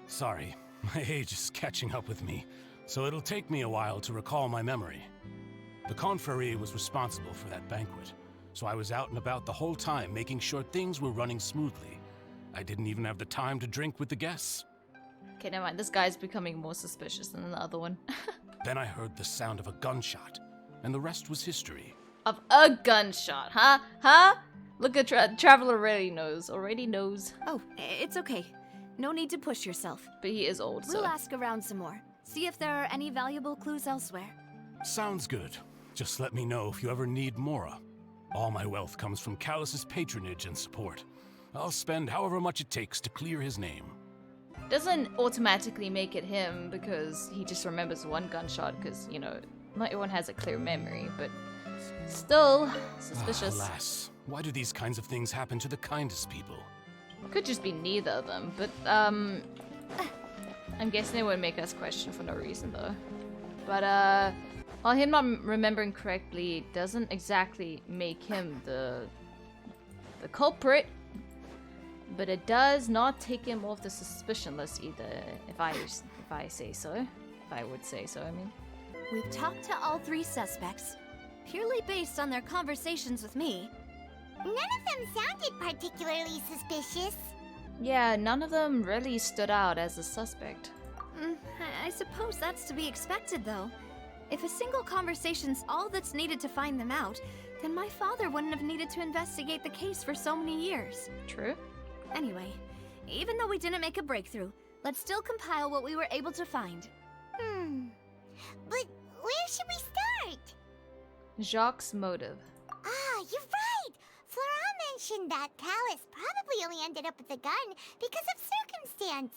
Sorry, my age is catching up with me, so it'll take me a while to recall my memory. The Confrérie was responsible for that banquet, so I was out and about the whole time making sure things were running smoothly. I didn't even have the time to drink with the guests. Okay, never mind. This guy's becoming more suspicious than the other one. Then I heard the sound of a gunshot, and the rest was history. Of a gunshot, huh? Huh? Look at Traveler already knows. Oh, it's okay. No need to push yourself. But he is old, so... We'll ask around some more. See if there are any valuable clues elsewhere. Sounds good. Just let me know if you ever need Mora. All my wealth comes from Callus's patronage and support. I'll spend however much it takes to clear his name. Doesn't automatically make it him because he just remembers one gunshot because, you know, not everyone has a clear memory, but still suspicious. Alas, why do these kinds of things happen to the kindest people? Could just be neither of them, but I'm guessing it would make us question for no reason though. But while him not remembering correctly doesn't exactly make him the culprit, but it does not take him off the suspicion list either, if I say so. If I would say so, I mean. We've talked to all three suspects, purely based on their conversations with me. None of them sounded particularly suspicious. Yeah, none of them really stood out as a suspect. I suppose that's to be expected, though. If a single conversation's all that's needed to find them out, then my father wouldn't have needed to investigate the case for so many years. True. Anyway, even though we didn't make a breakthrough, let's still compile what we were able to find. But where should we start? Jacques' motive. Ah, you're right! Flora mentioned that Callus probably only ended up with the gun because of circumstance.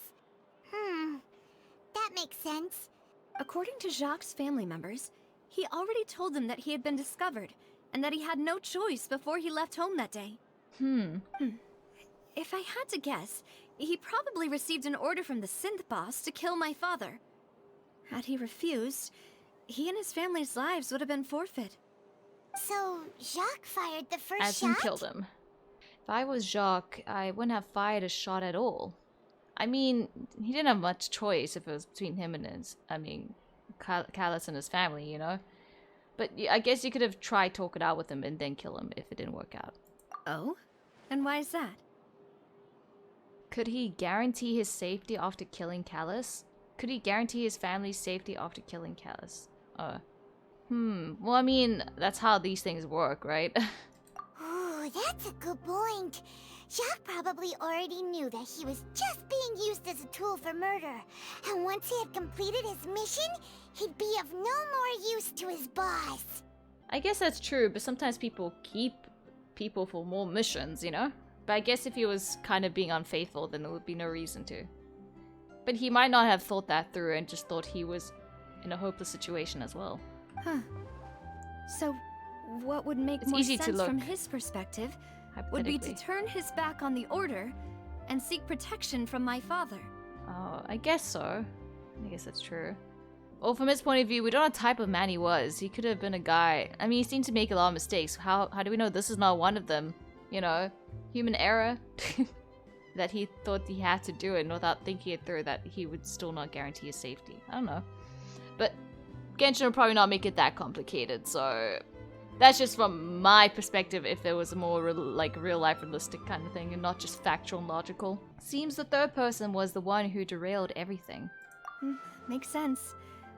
That makes sense. According to Jacques' family members, he already told them that he had been discovered, and that he had no choice before he left home that day. If I had to guess, he probably received an order from the synth boss to kill my father. Had he refused, he and his family's lives would have been forfeit. So, Jacques fired the first As shot? in killed him. If I was Jacques, I wouldn't have fired a shot at all. I mean, he didn't have much choice if it was between him and his, Callus and his family, you know? But I guess you could have tried talk it out with him and then kill him if it didn't work out. Oh? And why is that? Could he guarantee his safety after killing Callus? Could he guarantee his family's safety after killing Callus? Well, I mean, that's how these things work, right? Ooh, that's a good point. Jacques probably already knew that he was just being used as a tool for murder. And once he had completed his mission, he'd be of no more use to his boss. I guess that's true, but sometimes people keep people for more missions, you know? But I guess if he was kind of being unfaithful, then there would be no reason to. But he might not have thought that through and just thought he was in a hopeless situation as well. So, what would make more sense from his perspective would be to turn his back on the order and seek protection from my father. Oh, I guess so. I guess that's true. Well, from his point of view, we don't know what type of man he was. He could have been a guy. I mean, he seemed to make a lot of mistakes. How do we know this is not one of them? You know, human error. That he thought he had to do it, and without thinking it through, that he would still not guarantee his safety. I don't know. But Genshin will probably not make it that complicated, so that's just from my perspective. If there was a more real life realistic kind of thing and not just factual and logical. Seems the third person was the one who derailed everything. Makes sense.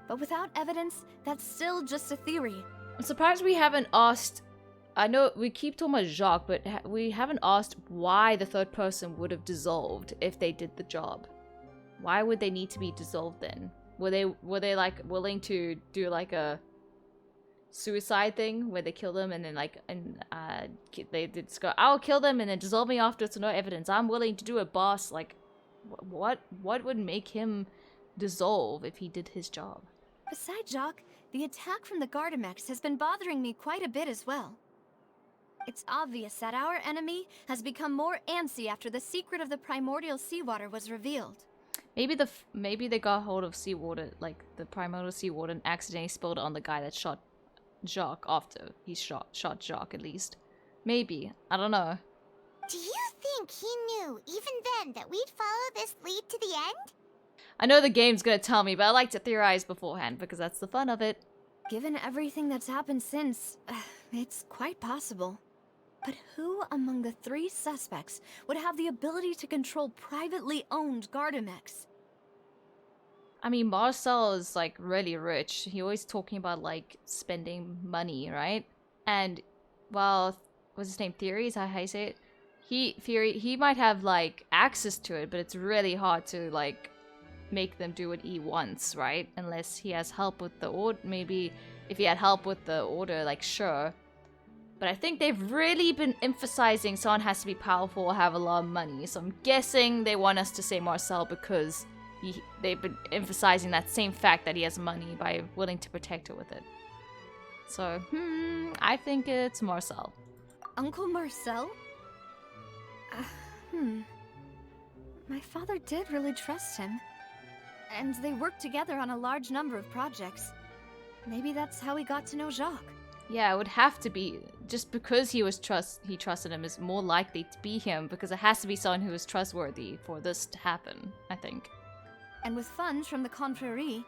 But without evidence, that's still just a theory. I'm surprised we haven't asked. I know we keep talking about Jacques, but we haven't asked why the third person would have dissolved if they did the job. Why would they need to be dissolved then? Were they like willing to do like a suicide thing where they kill them and then they just go, I'll kill them and then dissolve me afterwards with no evidence. I'm willing to do it, boss. Like, what would make him dissolve if he did his job? Besides Jacques, the attack from the Gardamex has been bothering me quite a bit as well. It's obvious that our enemy has become more antsy after the secret of the primordial seawater was revealed. Maybe they got hold of seawater, like the primordial seawater, and accidentally spilled it on the guy that shot Jacques after he shot Jacques at least. Maybe. I don't know. Do you think he knew, even then, that we'd follow this lead to the end? I know the game's gonna tell me, but I like to theorize beforehand because that's the fun of it. Given everything that's happened since, it's quite possible. But who among the three suspects would have the ability to control privately owned Gardamex? I mean, Marcel is like really rich. He always talking about like spending money, right? And well, what's his name? Theory is how you say it. He might have like access to it, but it's really hard to like make them do what he wants, right? Unless he has help with the order. Maybe if he had help with the order, like sure. But I think they've really been emphasizing someone has to be powerful or have a lot of money. So I'm guessing they want us to say Marcel because they've been emphasizing that same fact that he has money by willing to protect it with it. So, I think it's Marcel. Uncle Marcel? My father did really trust him. And they worked together on a large number of projects. Maybe that's how he got to know Jacques. Yeah, it would have to be. Just because he trusted him is more likely to be him, because it has to be someone who is trustworthy for this to happen, I think. And with funds from the Confrérie,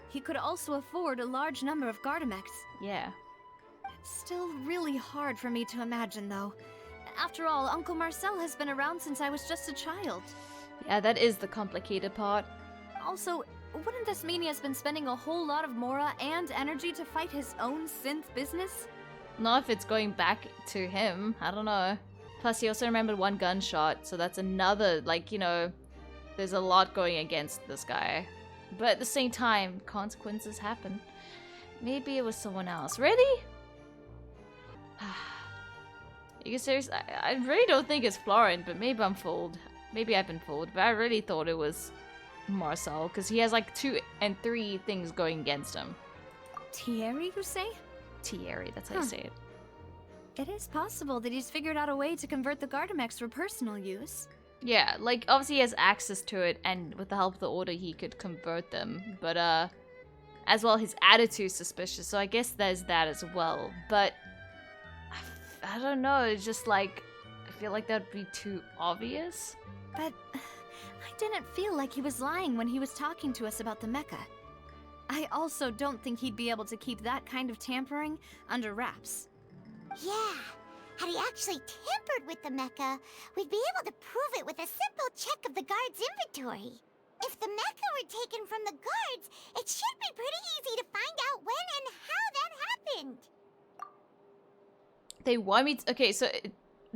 he could also afford a large number of Gardamex. Yeah. It's still really hard for me to imagine, though. After all, Uncle Marcel has been around since I was just a child. Yeah, that is the complicated part. Also, wouldn't this mean he has been spending a whole lot of mora and energy to fight his own synth business? Not if it's going back to him. I don't know. Plus, he also remembered one gunshot, so that's another, like, you know, there's a lot going against this guy. But at the same time, consequences happen. Maybe it was someone else. Really? You serious? I really don't think it's Florent, but maybe I'm fooled. Maybe I've been fooled, but I really thought it was Marcel, because he has like 2 and 3 things going against him. Thierry, you say? Thierry, that's how you say it. It is possible that he's figured out a way to convert the Gardamex for personal use. Yeah, like obviously he has access to it, and with the help of the Order he could convert them, but as well his attitude's suspicious, so I guess there's that as well. But I don't know, it's just like I feel like that'd be too obvious. But I didn't feel like he was lying when he was talking to us about the mecha. I also don't think he'd be able to keep that kind of tampering under wraps. Yeah, had he actually tampered with the mecha, we'd be able to prove it with a simple check of the guard's inventory. If the mecha were taken from the guards, it should be pretty easy to find out when and how that happened. They want me to... Okay, so...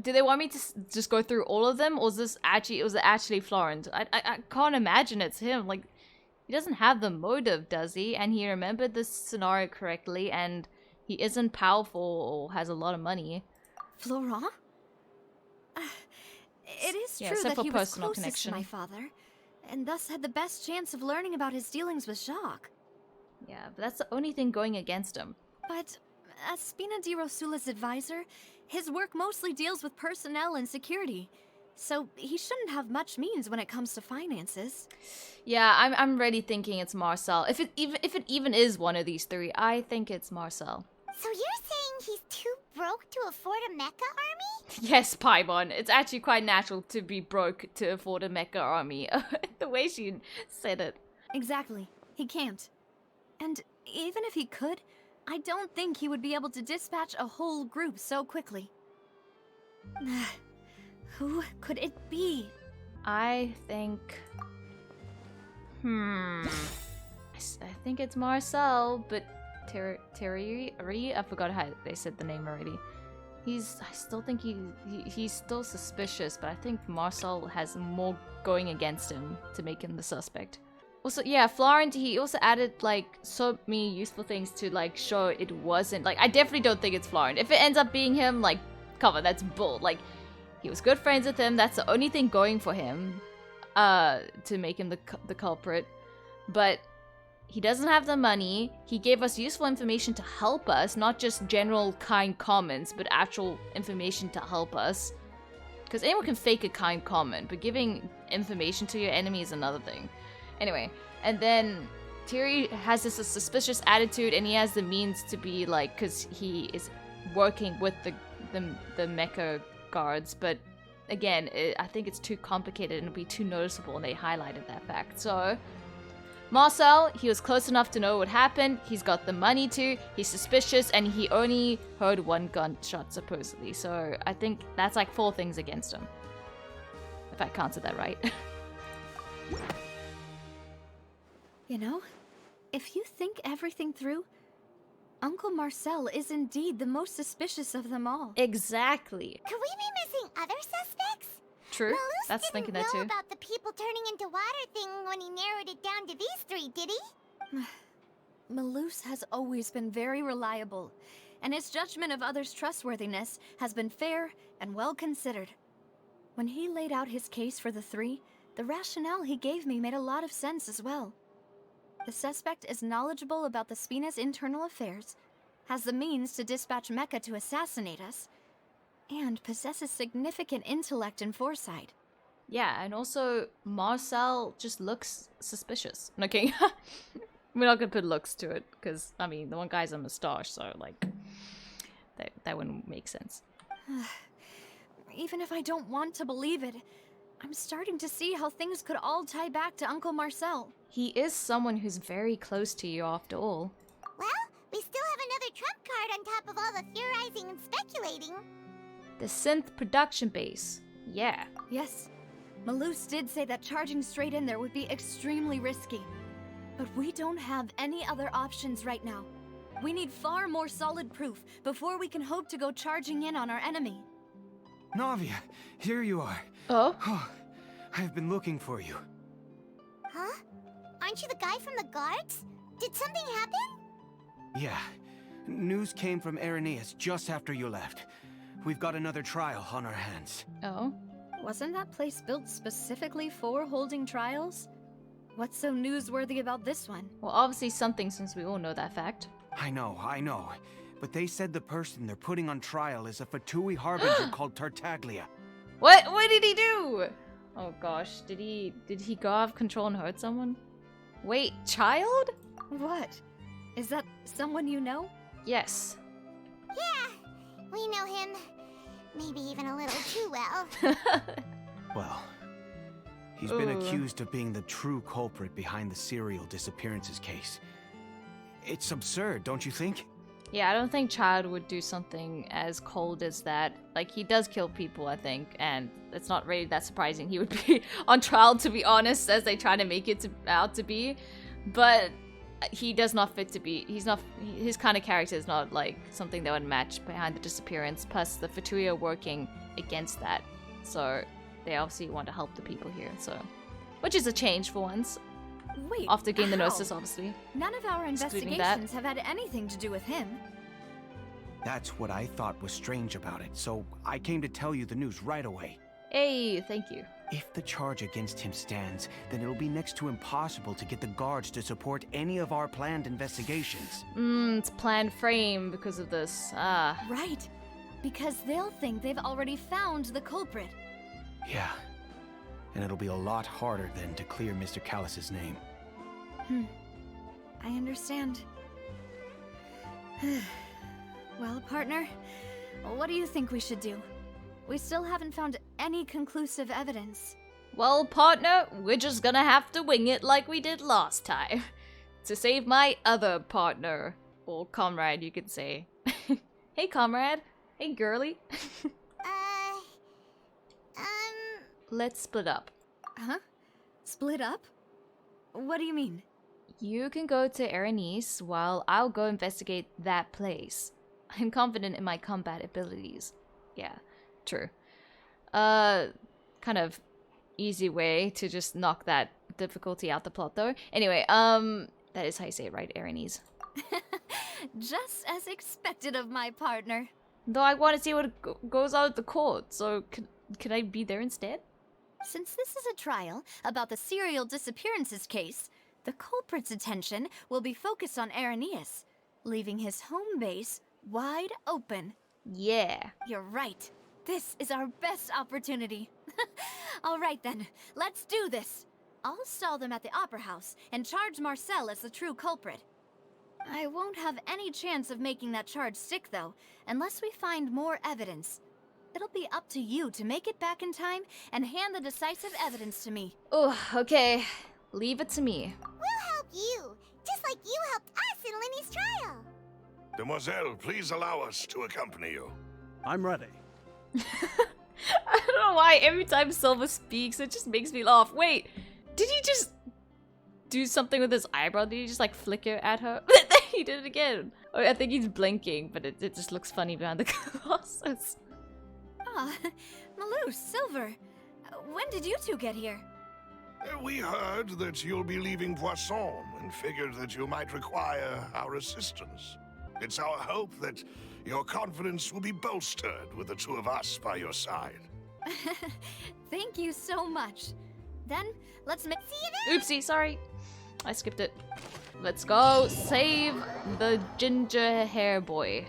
Do they want me to just go through all of them, or was it actually Florent? I can't imagine it's him. Like, he doesn't have the motive, does he? And he remembered this scenario correctly, and he isn't powerful or has a lot of money. Florent? It is true that he was closest to my father, and thus had the best chance of learning about his dealings with Jacques. Yeah, but that's the only thing going against him. But as Spina di Rosula's advisor, his work mostly deals with personnel and security. so he shouldn't have much means when it comes to finances. Yeah, I'm really thinking it's Marcel. If it even is one of these three, I think it's Marcel. So you're saying he's too broke to afford a mecha army? Yes, Paimon. It's actually quite natural to be broke to afford a mecha army. The way she said it. Exactly. He can't. And even if he could, I don't think he would be able to dispatch a whole group so quickly. Who could it be? I think... I think it's Marcel, but Terry, I forgot how they said the name already. I still think he's still suspicious, but I think Marcel has more going against him to make him the suspect. Also, yeah, Florent, he also added, like, so many useful things to, like, show it wasn't, like, I definitely don't think it's Florent. If it ends up being him, like, cover, that's bull. Like, he was good friends with him, that's the only thing going for him, to make him the culprit. But he doesn't have the money, he gave us useful information to help us, not just general kind comments, but actual information to help us. Because anyone can fake a kind comment, but giving information to your enemy is another thing. Anyway, and then Thierry has this suspicious attitude, and he has the means to be like, because he is working with the mecha guards, but again, I think it's too complicated and it'll be too noticeable, and they highlighted that fact. So, Marcel, he was close enough to know what happened, he's got the money to, he's suspicious, and he only heard one gunshot supposedly, so I think that's like 4 things against him. If I counted that right. You know, if you think everything through, Uncle Marcel is indeed the most suspicious of them all. Exactly. Could we be missing other suspects? True. Malus That's didn't thinking that know too. about the people turning into water thing when he narrowed it down to these 3, did he? Malus has always been very reliable, and his judgment of others' trustworthiness has been fair and well considered. When he laid out his case for the 3, the rationale he gave me made a lot of sense as well. The suspect is knowledgeable about the Spina's internal affairs, has the means to dispatch Mecha to assassinate us, and possesses significant intellect and foresight. Yeah, and also Marcel just looks suspicious. Okay, we're not gonna put looks to it because I mean the one guy's a moustache, so like that wouldn't make sense. Even if I don't want to believe it, I'm starting to see how things could all tie back to Uncle Marcel. He is someone who's very close to you after all. Well, we still have another trump card on top of all the theorizing and speculating. The synth production base. Yeah. Yes. Malus did say that charging straight in there would be extremely risky. But we don't have any other options right now. We need far more solid proof before we can hope to go charging in on our enemy. Navia, here you are. Oh? I've been looking for you. Huh? Aren't you the guy from the guards? Did something happen? Yeah. News came from Irenaeus just after you left. We've got another trial on our hands. Oh? Wasn't that place built specifically for holding trials? What's so newsworthy about this one? Well, obviously something, since we all know that fact. I know. But they said the person they're putting on trial is a Fatui harbinger called Tartaglia. What did he do? Oh gosh, did he go out of control and hurt someone? Wait, child? What? Is that someone you know? Yes. Yeah, we know him. Maybe even a little too well. Well, he's been accused of being the true culprit behind the serial disappearances case. It's absurd, don't you think? Yeah, I don't think Child would do something as cold as that. Like, he does kill people, I think, and it's not really that surprising he would be on trial, to be honest, as they try to make it out to be. But he does not fit to be, his kind of character is not, like, something that would match behind the disappearance, plus the Fatui are working against that. So, they obviously want to help the people here, so. Which is a change for once. Wait, after getting the how? Gnosis, obviously. None of our investigations have had anything to do with him. That's what I thought was strange about it, so I came to tell you the news right away. Hey, thank you. If the charge against him stands, then it'll be next to impossible to get the guards to support any of our planned investigations. It's planned frame because of this. Right. Because they'll think they've already found the culprit. Yeah. And it'll be a lot harder then to clear Mr. Callus's name. I understand. Well, partner, what do you think we should do? We still haven't found any conclusive evidence. Well, partner, we're just gonna have to wing it like we did last time. To save my other partner. Or comrade, you could say. Hey, comrade. Hey, girly. Let's split up. Huh? Split up? What do you mean? You can go to Erenice while I'll go investigate that place. I'm confident in my combat abilities. Yeah, true. Kind of easy way to just knock that difficulty out the plot though. Anyway, that is how you say it, right? Erenice. Just as expected of my partner. Though I want to see what goes on at the court, so can I be there instead? Since this is a trial about the serial disappearances case, the culprit's attention will be focused on Arrhenius, leaving his home base wide open. Yeah. You're right. This is our best opportunity. All right then, let's do this. I'll stall them at the Opera House and charge Marcel as the true culprit. I won't have any chance of making that charge stick though, unless we find more evidence. It'll be up to you to make it back in time and hand the decisive evidence to me. Oh, okay. Leave it to me. We'll help you, just like you helped us in Lenny's trial. Demoiselle, please allow us to accompany you. I'm ready. I don't know why every time Silver speaks, it just makes me laugh. Wait, did he just do something with his eyebrow? Did he just like flicker at her? He did it again. Oh, I think he's blinking, but it just looks funny behind the glasses. Ah, Malou, Silver, when did you two get here? We heard that you'll be leaving Poisson and figured that you might require our assistance. It's our hope that your confidence will be bolstered with the two of us by your side. Thank you so much. Then, let's see you there! Oopsie, sorry. I skipped it. Let's go save the ginger hair boy.